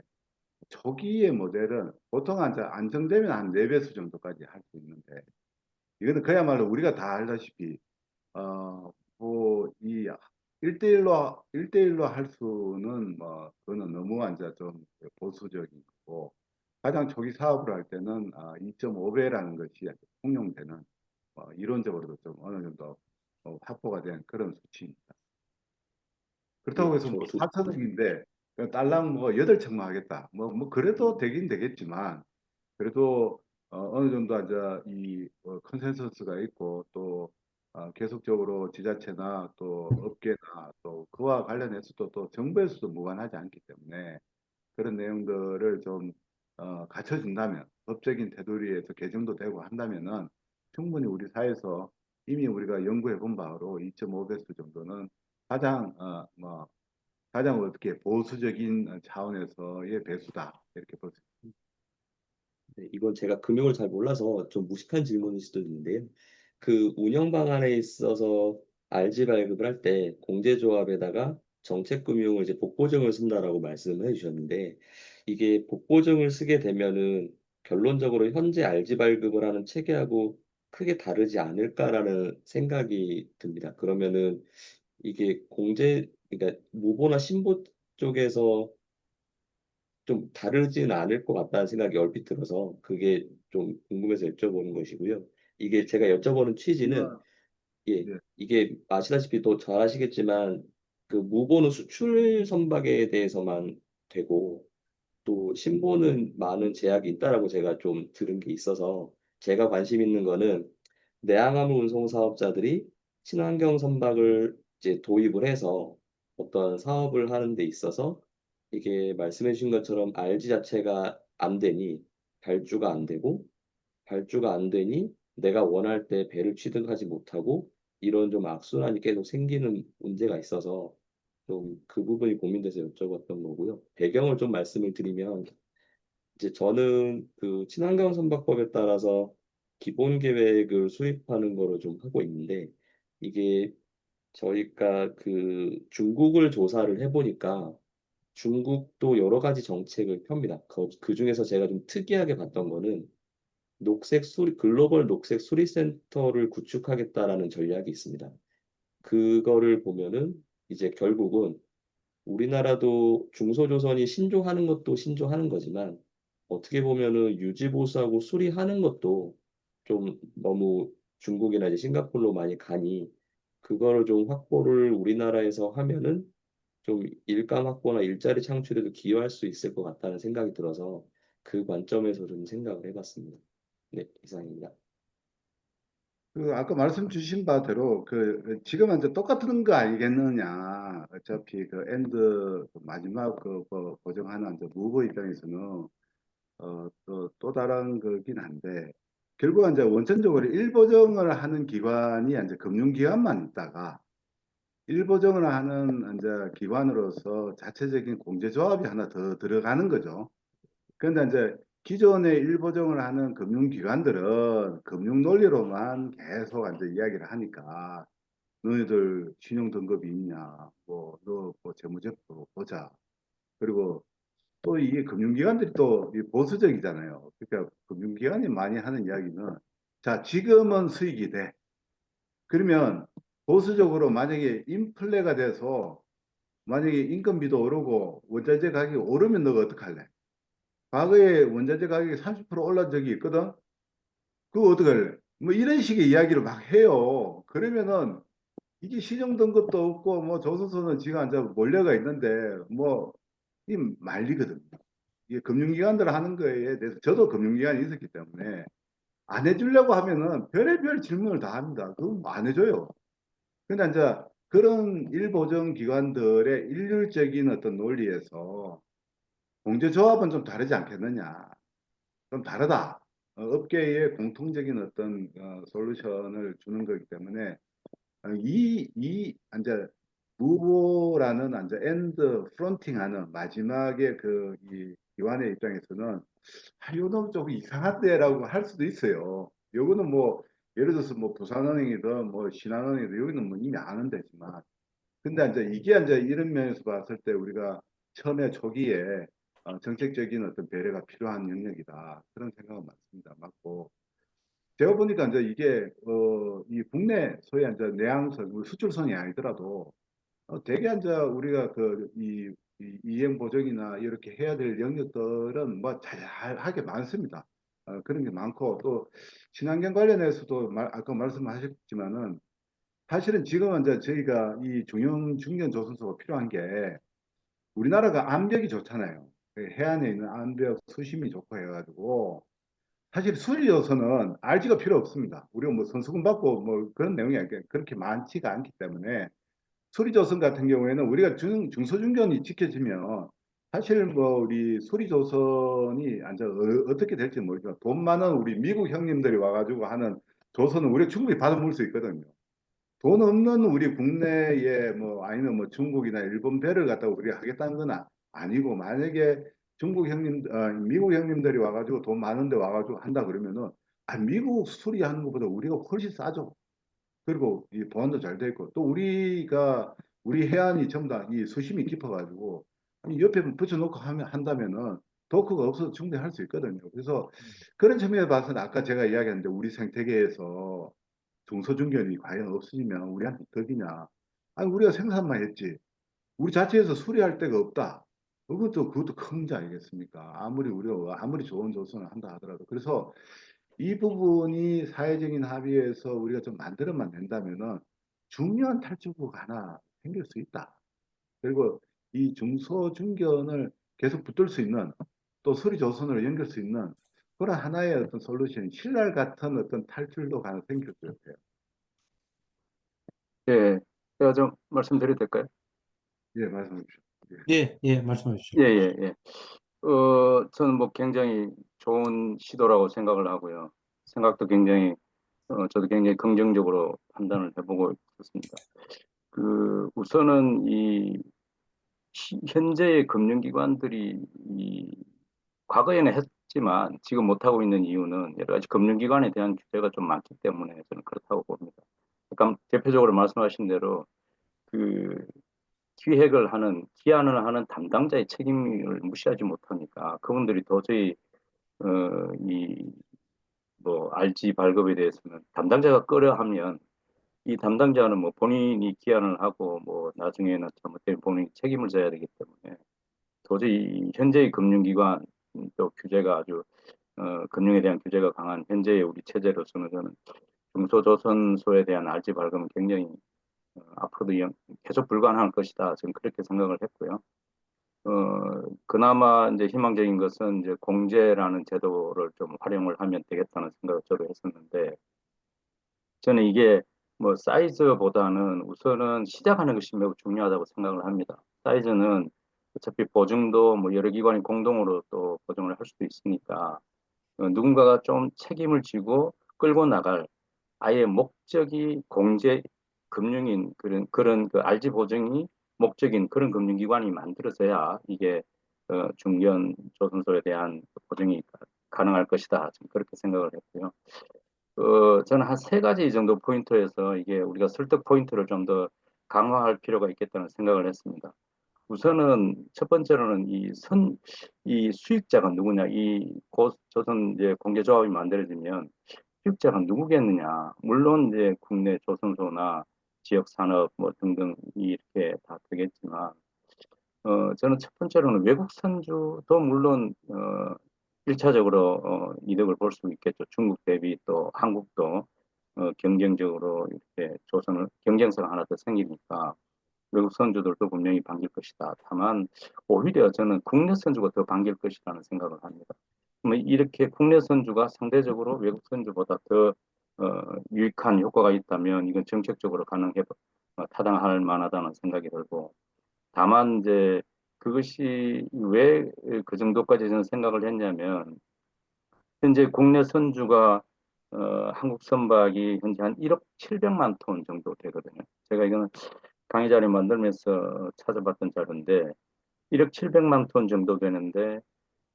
초기의 모델은 보통 이제 안정되면 한 4배수 정도까지 할 수 있는데 이거는 그야말로 우리가 다 알다시피 뭐, 이 일대일로 할 수는 뭐, 그거는 너무 완전 좀 보수적인 거고, 가장 초기 사업을 할 때는 2.5배라는 것이 통용되는, 이론적으로도 좀 어느 정도 확보가 된 그런 수치입니다. 그렇다고 예, 해서 뭐 저 두, 4천억인데, 딸랑 뭐 8척만 하겠다. 그래도 되긴 되겠지만, 그래도 어느 정도 이제 이 컨센서스가 있고 또 계속적으로 지자체나 또 업계나 또 그와 관련해서도 또 정부에서도 무관하지 않기 때문에 그런 내용들을 좀 갖춰준다면 법적인 테두리에서 개정도 되고 한다면은 충분히 우리 사회에서 이미 우리가 연구해 본 바로 2.5배수 정도는 가장 뭐 가장 어떻게 보수적인 차원에서의 배수다 이렇게 볼 수 있습니다. 네, 이건 제가 금융을 잘 몰라서 좀 무식한 질문일 수도 있는데요. 그 운영 방안에 있어서 RG 발급을 할 때 공제조합에다가 정책금융을 이제 복보증을 쓴다라고 말씀을 해주셨는데 이게 복보증을 쓰게 되면은 결론적으로 현재 RG 발급을 하는 체계하고 크게 다르지 않을까라는 생각이 듭니다. 그러면은 이게 그러니까 무보나 신보 쪽에서 좀 다르진 않을 것 같다는 생각이 얼핏 들어서 그게 좀 궁금해서 여쭤보는 것이고요. 이게 제가 여쭤보는 취지는 예, 예. 이게 아시다시피 또 잘 아시겠지만 그 무보는 수출 선박에 대해서만 되고 또 신보는 많은 제약이 있다라고 제가 좀 들은 게 있어서 제가 관심 있는 거는 내항화물 운송 사업자들이 친환경 선박을 이제 도입을 해서 어떤 사업을 하는 데 있어서 이게 말씀해 주신 것처럼 RG 자체가 안 되니 발주가 안 되고 발주가 안 되니 내가 원할 때 배를 취득하지 못하고 이런 좀 악순환이 계속 생기는 문제가 있어서 좀 그 부분이 고민돼서 여쭤봤던 거고요. 배경을 좀 말씀을 드리면 이제 저는 그 친환경 선박법에 따라서 기본 계획을 수립하는 거를 좀 하고 있는데 이게 저희가 그 중국을 조사를 해보니까 중국도 여러 가지 정책을 펴니다. 그중에서 제가 좀 특이하게 봤던 거는 글로벌 녹색 수리 센터를 구축하겠다라는 전략이 있습니다. 그거를 보면은 이제 결국은 우리나라도 중소조선이 신조하는 것도 신조하는 거지만 어떻게 보면은 유지보수하고 수리하는 것도 좀 너무 중국이나 이제 싱가포르로 많이 가니 그거를 좀 확보를 우리나라에서 하면은 좀 일감 확보나 일자리 창출에도 기여할 수 있을 것 같다는 생각이 들어서 그 관점에서 좀 생각을 해봤습니다. 네, 이상입니다. 그 아까 말씀 주신 바대로 지금은 이제 똑같은 거 아니겠느냐. 어차피 그 엔드 마지막 보정하는 이제 무보 입장에서는 또 다른 거긴 한데 결국은 이제 원천적으로 일보정을 하는 기관이 이제 금융기관만 있다가 일보정을 하는 이제 기관으로서 자체적인 공제조합이 하나 더 들어가는 거죠. 그런데 이제 기존에 일보정을 하는 금융기관들은 금융 논리로만 계속 이제 이야기를 하니까 너희들 신용 등급이 있냐, 너 재무제표 보자. 그리고 또 이게 금융기관들이 또 보수적이잖아요. 그러니까 금융기관이 많이 하는 이야기는 자, 지금은 수익이 돼. 그러면 보수적으로 만약에 인플레가 돼서 만약에 인건비도 오르고 원자재 가격이 오르면 너가 어떡할래? 과거에 원자재 가격이 30% 올란 적이 있거든. 그거 어떡할래? 뭐 이런 식의 이야기를 막 해요. 그러면은 이게 신용된 것도 없고 뭐 조선소는 지금 앉아 몰려가 있는데 뭐 이 말리거든요. 이게 금융기관들 하는 거에 대해서 저도 금융기관이 있었기 때문에 안 해주려고 하면은 별의별 질문을 다 합니다. 그건 안 해줘요. 근데 이제 그런 일보정 기관들의 일률적인 어떤 논리에서 공제조합은 좀 다르지 않겠느냐. 좀 다르다. 업계의 공통적인 어떤 솔루션을 주는 거기 때문에 이제 무보라는 이제 엔드 프론팅하는 마지막에 이 기관의 입장에서는 요놈 좀 이상한데라고 할 수도 있어요. 요거는 뭐 예를 들어서 뭐 부산은행이든 뭐 신한은행이든 여기는 뭐 이미 아는 데지만 근데 이제 이게 이제 이런 면에서 봤을 때 우리가 처음에 초기에 정책적인 어떤 배려가 필요한 영역이다 그런 생각은 맞습니다. 맞고 제가 보니까 이제 이게 이 국내 소위 이제 내항선 수출선이 아니더라도 되게 이제 우리가 이 이행 보정이나 이렇게 해야 될 영역들은 뭐 자잘하게 많습니다. 그런 게 많고 또 친환경 관련해서도 아까 말씀하셨지만은 사실은 지금은 이제 저희가 이 중형 중견 조선소가 필요한 게 우리나라가 암벽이 좋잖아요. 그 해안에 있는 암벽 수심이 좋고 해가지고 사실 수리조선은 RG가 필요 없습니다. 우리가 뭐 선수금 받고 뭐 그런 내용이 그렇게 많지가 않기 때문에 수리조선 같은 경우에는 우리가 중소중견이 지켜지면 사실 뭐 우리 수리조선이 어떻게 될지 모르지만 돈 많은 우리 미국 형님들이 와가지고 하는 조선은 우리가 충분히 받아먹을 수 있거든요. 돈 없는 우리 국내에 뭐 아니면 뭐 중국이나 일본 배를 갖다가 우리가 하겠다는 건 아니고 만약에 미국 형님들이 와가지고 돈 많은데 와가지고 한다 그러면은 미국 수리하는 것보다 우리가 훨씬 싸죠. 그리고 이 보안도 잘 돼 있고 또 우리 해안이 전부 다 이 수심이 깊어가지고 아니 옆에 붙여놓고 한다면은 도크가 없어도 충분히 할 수 있거든요. 그래서 그런 측면에 봐서는 아까 제가 이야기했는데 우리 생태계에서 중소중견이 과연 없어지면 우리한테 덕이냐? 아니 우리가 생산만 했지. 우리 자체에서 수리할 데가 없다. 그것도 큰 문제 아니겠습니까? 우리가 아무리 좋은 조선을 한다 하더라도 그래서 이 부분이 사회적인 합의에서 우리가 좀 만들어만 낸다면은 중요한 탈출구가 하나 생길 수 있다. 그리고 이 중소중견을 계속 붙들 수 있는 또 수리조선으로 연결 수 있는 그런 하나의 어떤 솔루션, 신랄 같은 어떤 탈출도 가능 생길 것 같아요. 예, 제가 좀 말씀드려도 될까요? 예, 말씀해 주십시오. 예. 네, 예, 말씀해 주시죠. 예, 예, 예. 저는 뭐 굉장히 좋은 시도라고 생각을 하고요. 생각도 굉장히, 저도 굉장히 긍정적으로 판단을 해보고 있습니다. 우선은 현재의 금융기관들이 과거에는 했지만 지금 못하고 있는 이유는 여러 가지 금융기관에 대한 규제가 좀 많기 때문에 저는 그렇다고 봅니다. 그러니까 대표적으로 말씀하신 대로 그 기한을 하는 담당자의 책임을 무시하지 못하니까 그분들이 도저히 어, 이 RG 발급에 대해서는 담당자가 끌어하면 이 담당자는 뭐 본인이 기한을 하고 뭐 나중에는 잘못되면 본인이 책임을 져야 되기 때문에 도저히 현재의 금융기관 또 규제가 아주 금융에 대한 규제가 강한 현재의 우리 체제로서는 저는 중소조선소에 대한 RG 발급은 굉장히 앞으로도 계속 불가능할 것이다. 저는 그렇게 생각을 했고요. 그나마 이제 희망적인 것은 이제 공제라는 제도를 좀 활용을 하면 되겠다는 생각을 저도 했었는데, 저는 이게 뭐 사이즈보다는 우선은 시작하는 것이 매우 중요하다고 생각을 합니다. 사이즈는 어차피 보증도 뭐 여러 기관이 공동으로 또 보증을 할 수도 있으니까, 누군가가 좀 책임을 지고 끌고 나갈 아예 목적이 공제 금융인 그런 그 RG 보증이 목적인 그런 금융기관이 만들어져야 이게 중견 조선소에 대한 보증이 가능할 것이다. 저는 그렇게 생각을 했고요. 저는 한 세 가지 정도 포인트에서 이게 우리가 설득 포인트를 좀 더 강화할 필요가 있겠다는 생각을 했습니다. 우선은 첫 번째로는 이 수익자가 누구냐, 조선 이제 공개조합이 만들어지면 수익자가 누구겠느냐. 물론 이제 국내 조선소나 지역 산업 뭐 등등 이렇게 다 되겠지만, 저는 첫 번째로는 외국 선주도 물론 1차적으로 이득을 볼 수 있겠죠. 중국 대비 또 한국도 경쟁적으로 이렇게 조선을 경쟁사가 하나 더 생기니까 외국 선주들도 분명히 반길 것이다. 다만 오히려 저는 국내 선주가 더 반길 것이라는 생각을 합니다. 이렇게 국내 선주가 상대적으로 외국 선주보다 더 유익한 효과가 있다면 이건 정책적으로 타당할 만하다는 생각이 들고, 다만 이제 그것이 왜 그 정도까지 저는 생각을 했냐면, 현재 국내 선주가 한국 선박이 현재 한 1억 700만 톤 정도 되거든요. 제가 이거는 강의 자료 만들면서 찾아봤던 자료인데 1억 700만 톤 정도 되는데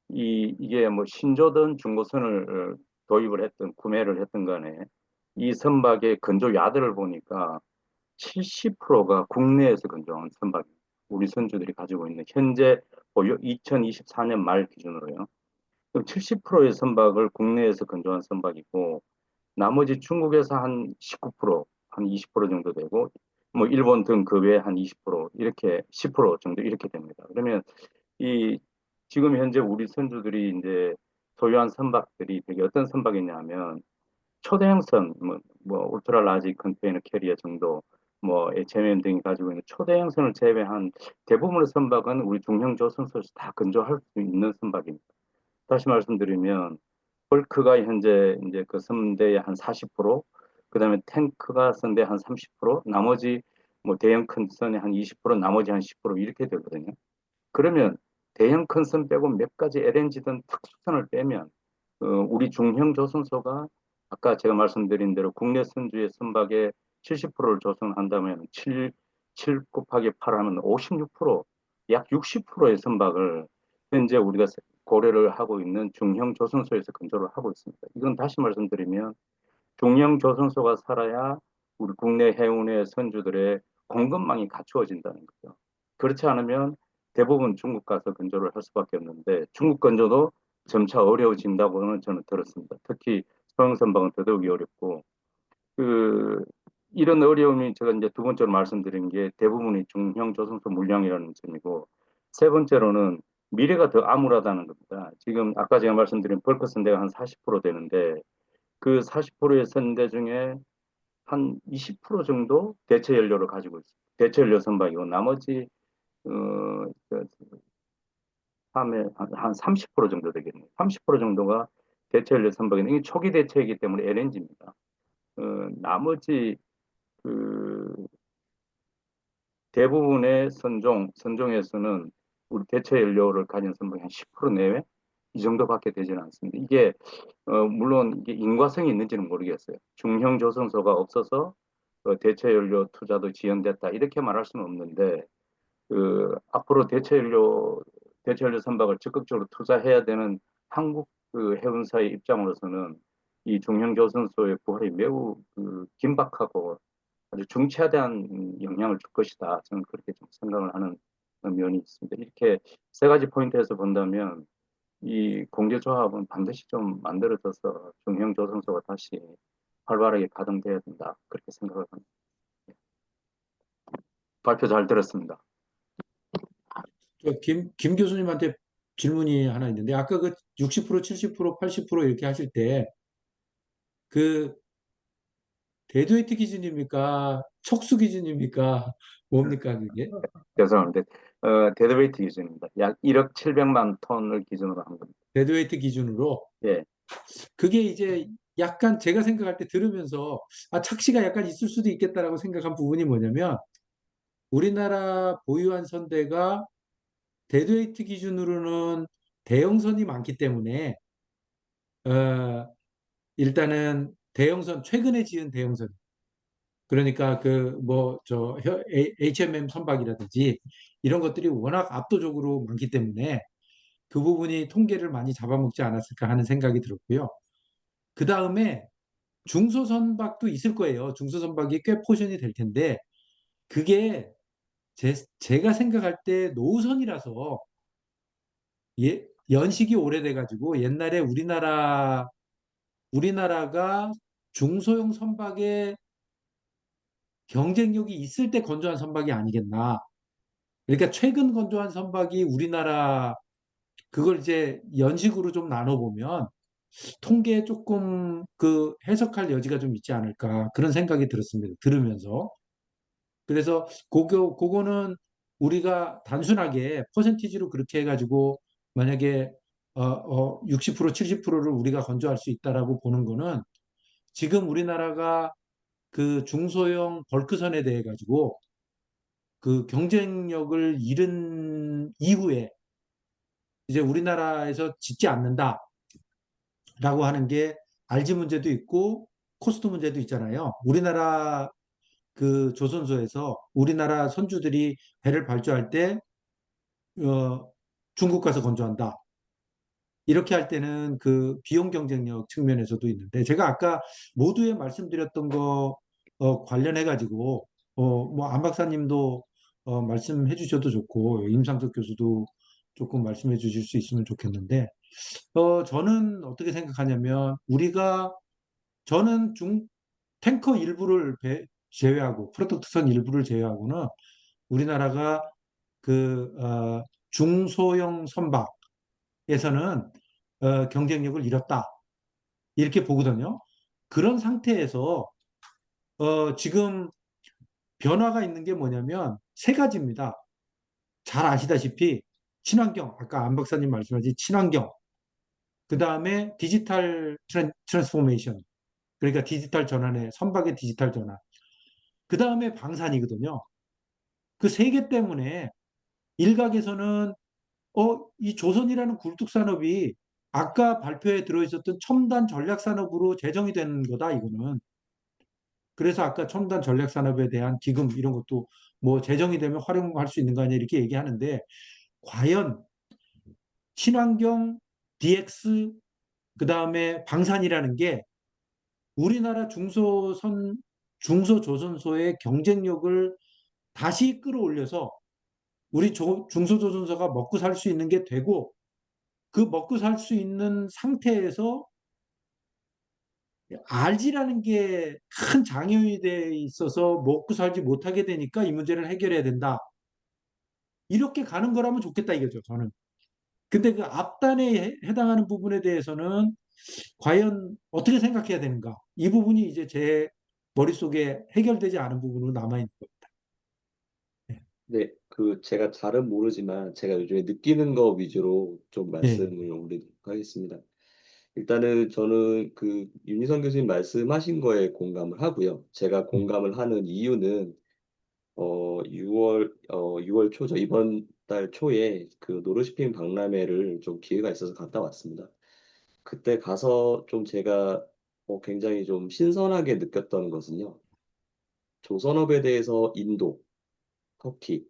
이게 뭐 신조든 중고선을 도입을 했든 구매를 했든 간에 이 선박의 건조 야드를 보니까 70%가 국내에서 건조한 선박, 우리 선주들이 가지고 있는 현재 보유 2024년 말 기준으로요. 그럼 70%의 선박을 국내에서 건조한 선박이고 나머지 중국에서 한 19%, 한 20% 정도 되고 뭐 일본 등 그 외에 한 20% 이렇게 10% 정도 이렇게 됩니다. 그러면 이 지금 현재 우리 선주들이 이제 소유한 선박들이 되게 어떤 선박이냐면 초대형선, 울트라 라지 컨테이너 캐리어 정도, HMM 등이 가지고 있는 초대형선을 제외한 대부분의 선박은 우리 중형 조선소에서 다 건조할 수 있는 선박입니다. 다시 말씀드리면 헐크가 현재 이제 그 선대의 한 40%, 그다음에 탱크가 선대 한 30%, 나머지 뭐 대형 큰 선의 한 20%, 나머지 한 10% 이렇게 되거든요. 그러면 대형 큰 선 빼고 몇 가지 LNG든 특수선을 빼면 우리 중형 조선소가 아까 제가 말씀드린 대로 국내 선주의 선박의 70%를 조성한다면 7 곱하기 8 하면 56%, 약 60%의 선박을 현재 우리가 고려를 하고 있는 중형 조선소에서 건조를 하고 있습니다. 이건 다시 말씀드리면 중형 조선소가 살아야 우리 국내 해운의 선주들의 공급망이 갖추어진다는 거죠. 그렇지 않으면 대부분 중국 가서 건조를 할 수밖에 없는데 중국 건조도 점차 어려워진다고는 저는 들었습니다. 특히 소형 선박은 더더욱이 어렵고 그 이런 어려움이 제가 이제 두 번째로 말씀드린 게 대부분이 중형 조선소 물량이라는 점이고 세 번째로는 미래가 더 암울하다는 겁니다. 지금 아까 제가 말씀드린 벌크 선대가 한 40% 되는데 그 40%의 선대 중에 한 20% 정도 대체 연료를 가지고 있습니다. 대체 연료 선박이고 나머지 어, 그 3에 한 30% 정도 되겠네요. 30% 정도가 대체 연료 선박인데 이게 초기 대체이기 때문에 LNG입니다. 나머지 그 대부분의 선종에서는 우리 대체 연료를 가진 선박이 한 10% 내외 이 정도밖에 되지는 않습니다. 이게 물론 이게 인과성이 있는지는 모르겠어요. 중형 조선소가 없어서 대체 연료 투자도 지연됐다 이렇게 말할 수는 없는데 앞으로 대체 연료 선박을 적극적으로 투자해야 되는 한국 그 해운사의 입장으로서는 이 중형 조선소의 부활이 매우 긴박하고 아주 중차대한 영향을 줄 것이다. 저는 그렇게 좀 생각을 하는 면이 있습니다. 이렇게 세 가지 포인트에서 본다면 이 공제조합은 반드시 좀 만들어져서 중형 조선소가 다시 활발하게 가동돼야 된다. 그렇게 생각을 합니다. 발표 잘 들었습니다. 김 교수님한테 질문이 하나 있는데, 아까 그 60%, 70%, 80% 이렇게 하실 때, 그, 데드웨이트 기준입니까? 척수 기준입니까? 뭡니까, 그게? 죄송합니다. 데드웨이트 기준입니다. 약 1억 700만 톤을 기준으로 한 겁니다. 데드웨이트 기준으로. 예, 그게 이제 약간 제가 생각할 때 들으면서, 착시가 약간 있을 수도 있겠다라고 생각한 부분이 뭐냐면, 우리나라 보유한 선대가 데드웨이트 기준으로는 대형선이 많기 때문에, 어, 일단은 대형선, 최근에 지은 대형선, 그러니까 HMM 선박이라든지 이런 것들이 워낙 압도적으로 많기 때문에 그 부분이 통계를 많이 잡아먹지 않았을까 하는 생각이 들었고요. 그 다음에 중소선박도 있을 거예요. 중소선박이 꽤 포션이 될 텐데 그게 제가 생각할 때 노선이라서 연식이 오래돼 가지고 옛날에 우리나라가 중소형 선박의 경쟁력이 있을 때 건조한 선박이 아니겠나. 그러니까 최근 건조한 선박이 우리나라 그걸 이제 연식으로 좀 나눠보면 통계에 조금 그 해석할 여지가 좀 있지 않을까 그런 생각이 들었습니다. 들으면서. 그래서 그거는 우리가 단순하게 퍼센티지로 그렇게 해가지고 만약에 60% 70%를 우리가 건조할 수 있다라고 보는 거는 지금 우리나라가 그 중소형 벌크선에 대해 가지고 그 경쟁력을 잃은 이후에 이제 우리나라에서 짓지 않는다라고 하는 게 알지 문제도 있고 코스트 문제도 있잖아요. 우리나라 그 조선소에서 우리나라 선주들이 배를 발주할 때 중국 가서 건조한다. 이렇게 할 때는 그 비용 경쟁력 측면에서도 있는데 제가 아까 모두에 말씀드렸던 거 관련해 가지고 뭐 안 박사님도 말씀해 주셔도 좋고 임상석 교수도 조금 말씀해 주실 수 있으면 좋겠는데 저는 어떻게 생각하냐면 저는 탱커 일부를 제외하고 프로덕트선 일부를 제외하고는 우리나라가 그 중소형 선박에서는 경쟁력을 잃었다 이렇게 보거든요. 그런 상태에서 지금 변화가 있는 게 뭐냐면 세 가지입니다. 잘 아시다시피 친환경, 아까 안 박사님 말씀하신 친환경, 그 다음에 디지털 트랜스포메이션, 그러니까 디지털 전환의 선박의 디지털 전환, 그 다음에 방산이거든요. 그 세 개 때문에 일각에서는 이 조선이라는 굴뚝산업이 아까 발표에 들어있었던 첨단 전략산업으로 제정이 되는 거다, 이거는. 그래서 아까 첨단 전략산업에 대한 기금 이런 것도 뭐 제정이 되면 활용할 수 있는 거 아니야 이렇게 얘기하는데, 과연 친환경, DX, 그 다음에 방산이라는 게 우리나라 중소조선소의 경쟁력을 다시 끌어올려서 우리 중소조선소가 먹고 살 수 있는 게 되고, 그 먹고 살 수 있는 상태에서 RG라는 게 큰 장애인이 돼 있어서 먹고 살지 못하게 되니까 이 문제를 해결해야 된다. 이렇게 가는 거라면 좋겠다 이거죠, 저는. 근데 그 앞단에 해당하는 부분에 대해서는 과연 어떻게 생각해야 되는가? 이 부분이 이제 제 머릿속에 해결되지 않은 부분으로 남아있는 겁니다. 네, 제가 잘은 모르지만 제가 요즘에 느끼는 거 위주로 좀 예, 말씀을 올리도록 하겠습니다. 일단은 저는 윤희선 교수님 말씀하신 거에 공감을 하고요. 제가 공감을 하는 이유는 6월 초죠. 이번 달 초에 그 노르시핑 박람회를 좀 기회가 있어서 갔다 왔습니다. 그때 가서 좀 제가 굉장히 좀 신선하게 느꼈던 것은요. 조선업에 대해서 인도, 터키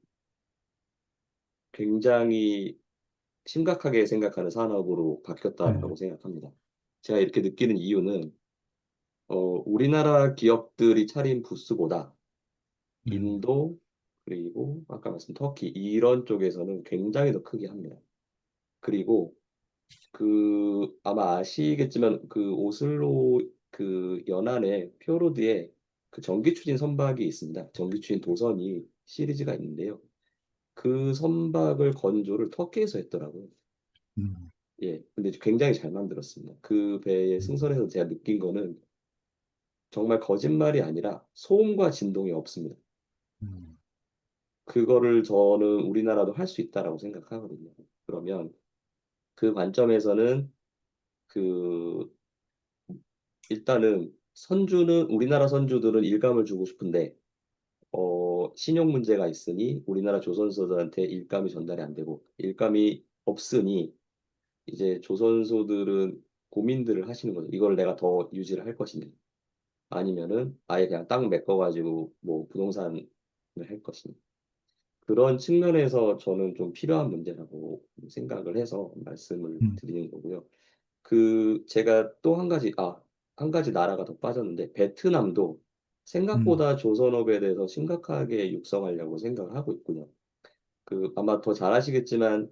굉장히 심각하게 생각하는 산업으로 예, 바뀌었다라고 생각합니다. 제가 이렇게 느끼는 이유는 우리나라 기업들이 차린 부스보다 음, 인도 그리고 아까 말씀 터키 이런 쪽에서는 굉장히 더 크게 합니다. 그리고 아마 아시겠지만 오슬로 연안에 뾰로드에 전기 추진 선박이 있습니다. 전기 추진 도선이 시리즈가 있는데요. 그 선박을 건조를 터키에서 했더라고요. 음, 예, 근데 굉장히 잘 만들었습니다. 그 배에 음, 승선해서 제가 느낀 거는 정말 거짓말이 아니라 소음과 진동이 없습니다. 음, 그거를 저는 우리나라도 할 수 있다라고 생각하거든요. 그러면 그 관점에서는 그 일단은 우리나라 선주들은 일감을 주고 싶은데 신용 문제가 있으니 우리나라 조선소들한테 일감이 전달이 안 되고 일감이 없으니 이제 조선소들은 고민들을 하시는 거죠. 이걸 내가 더 유지를 할 것이냐 아니면은 아예 그냥 땅 메꿔가지고 뭐 부동산을 할 것이냐. 그런 측면에서 저는 좀 필요한 문제라고 생각을 해서 말씀을 음, 드리는 거고요. 제가 또 한 가지 나라가 더 빠졌는데, 베트남도 음, 생각보다 조선업에 대해서 심각하게 육성하려고 생각을 하고 있군요. 아마 더 잘 아시겠지만,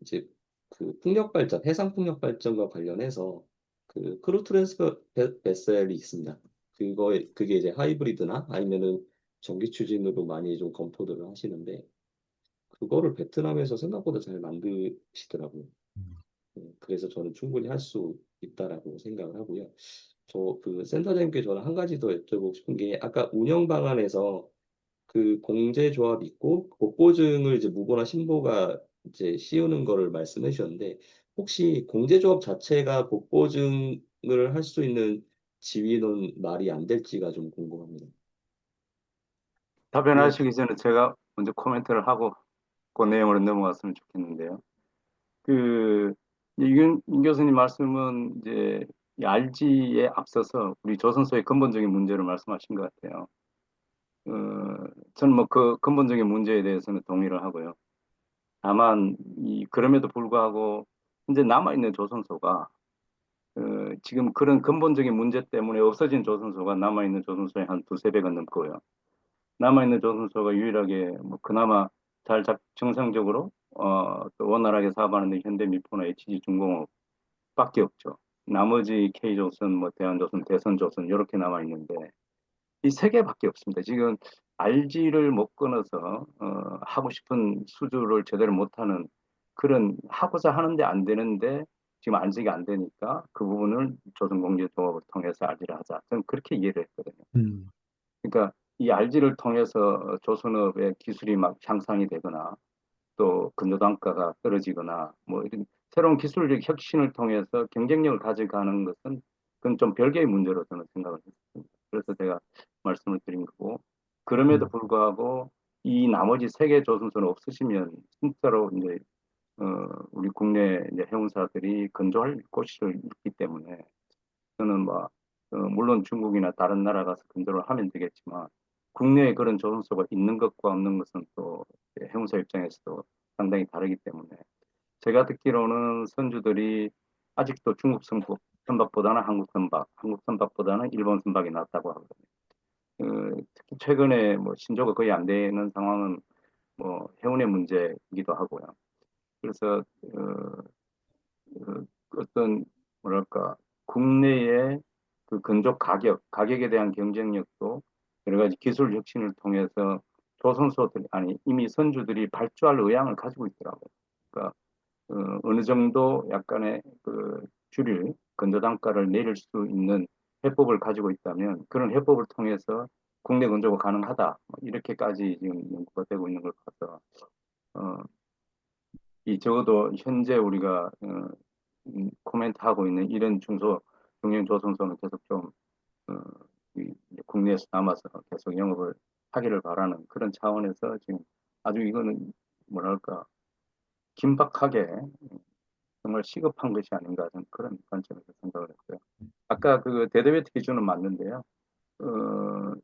이제 풍력 발전, 해상 풍력 발전과 관련해서 크루 트랜스퍼 베셀이 있습니다. 그게 이제 하이브리드나 아니면은 전기 추진으로 많이 좀 검토들을 하시는데, 그거를 베트남에서 생각보다 잘 만드시더라고요. 음, 그래서 저는 충분히 할 수 있다라고 생각을 하고요. 센터장님께 저는 한 가지 더 여쭤보고 싶은 게 아까 운영 방안에서 공제 조합 있고 복보증을 이제 무보나 신보가 이제 씌우는 거를 말씀해 주셨는데 혹시 공제 조합 자체가 복보증을 할 수 있는 지위는 말이 안 될지가 좀 궁금합니다. 예, 답변하시기 전에 제가 먼저 코멘트를 하고 그 내용으로 넘어갔으면 좋겠는데요. 그, 윤 교수님 말씀은 이제 이 RG에 앞서서 우리 조선소의 근본적인 문제를 말씀하신 것 같아요. 어, 저는 뭐 그 근본적인 문제에 대해서는 동의를 하고요. 다만, 그럼에도 불구하고, 현재 남아있는 조선소가, 지금 그런 근본적인 문제 때문에 없어진 조선소가 남아있는 조선소의 한 두세 배가 넘고요. 남아있는 조선소가 유일하게, 뭐, 그나마 정상적으로, 또 원활하게 사업하는 현대미포나 HG중공업 밖에 없죠. 나머지 K조선, 뭐, 대한조선, 대선조선, 이렇게 남아있는데, 이 세 개밖에 없습니다. 지금 RG를 못 끊어서 하고 싶은 수주를 제대로 못하는 그런 하고자 하는데 안 되는데 지금 RG가 안 되니까 그 부분을 조선공제조합을 통해서 RG를 하자. 저는 그렇게 이해를 했거든요. 음, 그러니까 이 RG를 통해서 조선업의 기술이 막 향상이 되거나 또 근로 단가가 떨어지거나 뭐 이런 새로운 기술적 혁신을 통해서 경쟁력을 가져가는 것은 그건 좀 별개의 문제로 저는 생각을 했습니다. 그래서 제가 말씀을 드린 거고, 그럼에도 불구하고 이 나머지 세계 조선소는 없으시면 진짜로 이제 우리 국내 이제 해운사들이 건조할 곳이 있기 때문에 저는 뭐 물론 중국이나 다른 나라 가서 건조를 하면 되겠지만 국내에 그런 조선소가 있는 것과 없는 것은 또 해운사 입장에서도 상당히 다르기 때문에 제가 듣기로는 선주들이 아직도 중국 선박보다는 한국 선박보다는 일본 선박이 낫다고 하거든요. 특히 최근에 뭐 신조가 거의 안 되는 상황은 뭐 해운의 문제이기도 하고요. 그래서 어떤 뭐랄까 국내의 그 근접 가격에 대한 경쟁력도 여러 가지 기술 혁신을 통해서 조선소들이 아니 이미 선주들이 발주할 의향을 가지고 있더라고요. 그러니까 어느 정도 약간의 그 줄일 건조 단가를 내릴 수 있는 해법을 가지고 있다면 그런 해법을 통해서 국내 건조가 가능하다 뭐 이렇게까지 지금 연구가 되고 있는 걸 봐서 어, 이 적어도 현재 우리가 코멘트하고 있는 이런 중형 조선소는 계속 좀 어, 국내에서 남아서 계속 영업을 하기를 바라는 그런 차원에서 지금 아주 이거는 뭐랄까 긴박하게 정말 시급한 것이 아닌가 저는 그런 관점에서 생각을 했고요. 아까 그 데드웨이트 기준은 맞는데요. 어,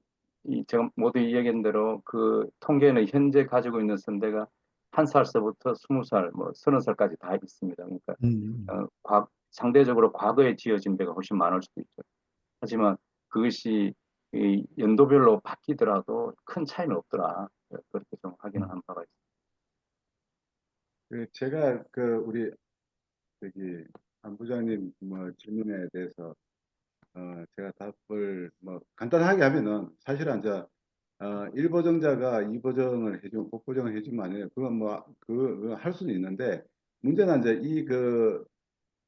제가 모두 이야기한 대로 그 통계는 현재 가지고 있는 선대가 1살서부터 20살, 뭐 30살까지 다 있습니다. 그러니까 상대적으로 과거에 지어진 배가 훨씬 많을 수도 있죠. 하지만 그것이 이 연도별로 바뀌더라도 큰 차이는 없더라. 그렇게 좀 확인을 한 바가 있습니다. 제가 우리 저기 안 부장님 뭐 질문에 대해서 제가 답을 뭐 간단하게 하면은 사실은 이제 1보정자가 2보정을 해주면 복보정을 해주면 아니에요. 그건 뭐 그거 할 수는 있는데 문제는 이제 이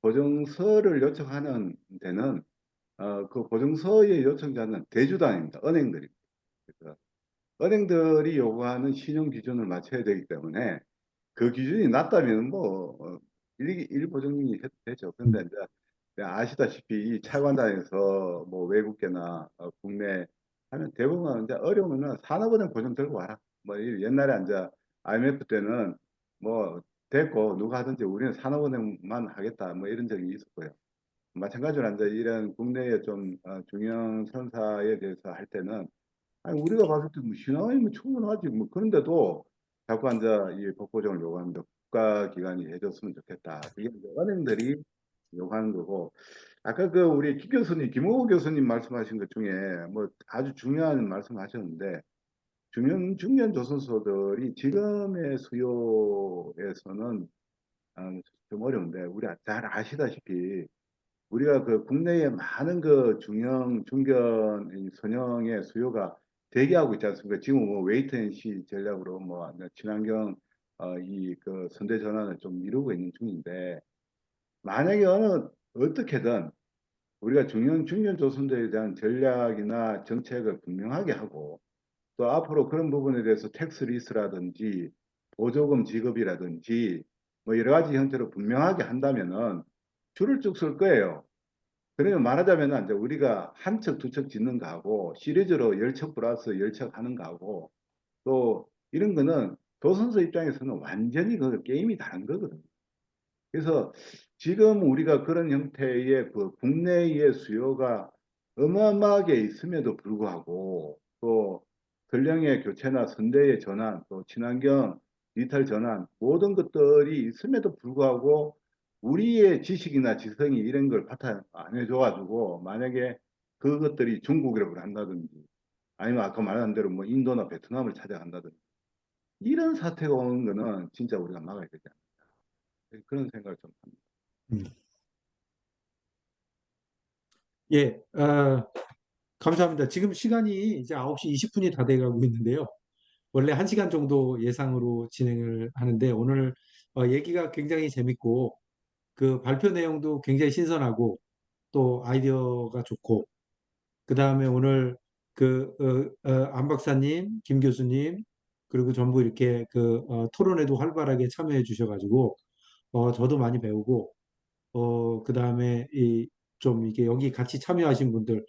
보증서를 요청하는 데는 그 보증서의 요청자는 대주단입니다. 은행들입니다. 그래서 은행들이 요구하는 신용 기준을 맞춰야 되기 때문에 그 기준이 낮다면 뭐 일보증이 해도 되죠. 그런데 이제 아시다시피 이 차관단에서 뭐 외국계나 국내 하면 대부분 이제 어려우면은 산업은행 보증 들고 와라. 뭐 옛날에 이제 IMF 때는 뭐 됐고 누가 하든지 우리는 산업은행만 하겠다 뭐 이런 적이 있었고요. 마찬가지로 이제 이런 국내의 좀 중형 선사에 대해서 할 때는 아니 우리가 봤을 때 뭐 신앙이면 충분하지 뭐 그런데도 자꾸 앉아 이 법보정을 요구하는데 국가기관이 해줬으면 좋겠다. 그게 이제 은행들이 요구하는 거고 아까 우리 김 교수님 김호호 교수님 말씀하신 것 중에 뭐 아주 중요한 말씀하셨는데 중년 조선소들이 지금의 수요에서는 좀 어려운데 우리 잘 아시다시피 우리가 국내에 많은 중형, 중견, 이 선형의 수요가 대기하고 있지 않습니까? 지금 뭐 웨이트앤시 전략으로 뭐 친환경 선대 전환을 좀 이루고 있는 중인데 만약에 어떻게든 우리가 중형, 중견 조선소에 대한 전략이나 정책을 분명하게 하고 또 앞으로 그런 부분에 대해서 텍스 리스라든지 보조금 지급이라든지 뭐 여러 가지 형태로 분명하게 한다면은 줄을 쭉 설 거예요. 그러면 말하자면 이제 우리가 한 척, 두 척 짓는 거하고 시리즈로 10척 플러스 10척 하는 거하고 또 이런 거는 조선소 입장에서는 완전히 게임이 다른 거거든요. 그래서 지금 우리가 그런 형태의 국내의 수요가 어마어마하게 있음에도 불구하고 또 전령의 교체나 선대의 전환, 또 친환경 디지털 전환 모든 것들이 있음에도 불구하고 우리의 지식이나 지성이 이런 걸 바탕 안 해줘가지고 만약에 그것들이 중국이라고 한다든지 아니면 아까 말한 대로 뭐 인도나 베트남을 찾아간다든지 이런 사태가 오는 거는 진짜 우리가 막아야 되지 않나 그런 생각을 좀 합니다. 음. 예, 감사합니다. 지금 시간이 이제 9시 20분이 다 돼가고 있는데요. 원래 1시간 정도 예상으로 진행을 하는데 오늘 얘기가 굉장히 재밌고 그 발표 내용도 굉장히 신선하고 또 아이디어가 좋고 그 다음에 오늘 안 박사님, 김 교수님 그리고 전부 이렇게 토론에도 활발하게 참여해 주셔가지고 저도 많이 배우고, 그다음에 좀 이게 여기 같이 참여하신 분들,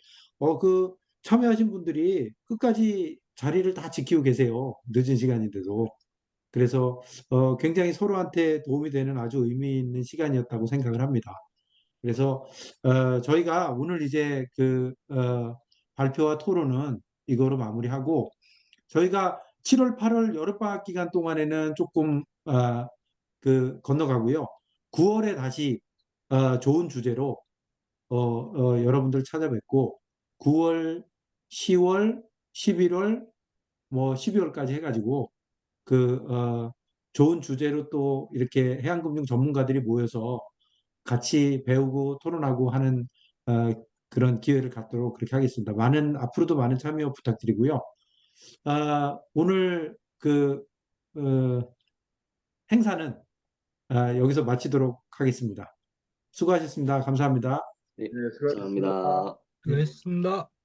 참여하신 분들이 끝까지 자리를 다 지키고 계세요. 늦은 시간인데도. 그래서 굉장히 서로한테 도움이 되는 아주 의미 있는 시간이었다고 생각을 합니다. 그래서 저희가 오늘 이제 발표와 토론은 이거로 마무리하고, 저희가 7월, 8월 여름방학 기간 동안에는 조금 건너가고요. 9월에 다시 좋은 주제로 여러분들 찾아뵙고, 9월, 10월, 11월, 뭐 12월까지 해가지고 좋은 주제로 또 이렇게 해양금융 전문가들이 모여서 같이 배우고 토론하고 하는 어, 그런 기회를 갖도록 그렇게 하겠습니다. 앞으로도 많은 참여 부탁드리고요. 오늘 어, 행사는 여기서 마치도록 하겠습니다. 수고하셨습니다. 감사합니다. 네, 네, 수고하셨습니다. 감사합니다. 수고하셨습니다.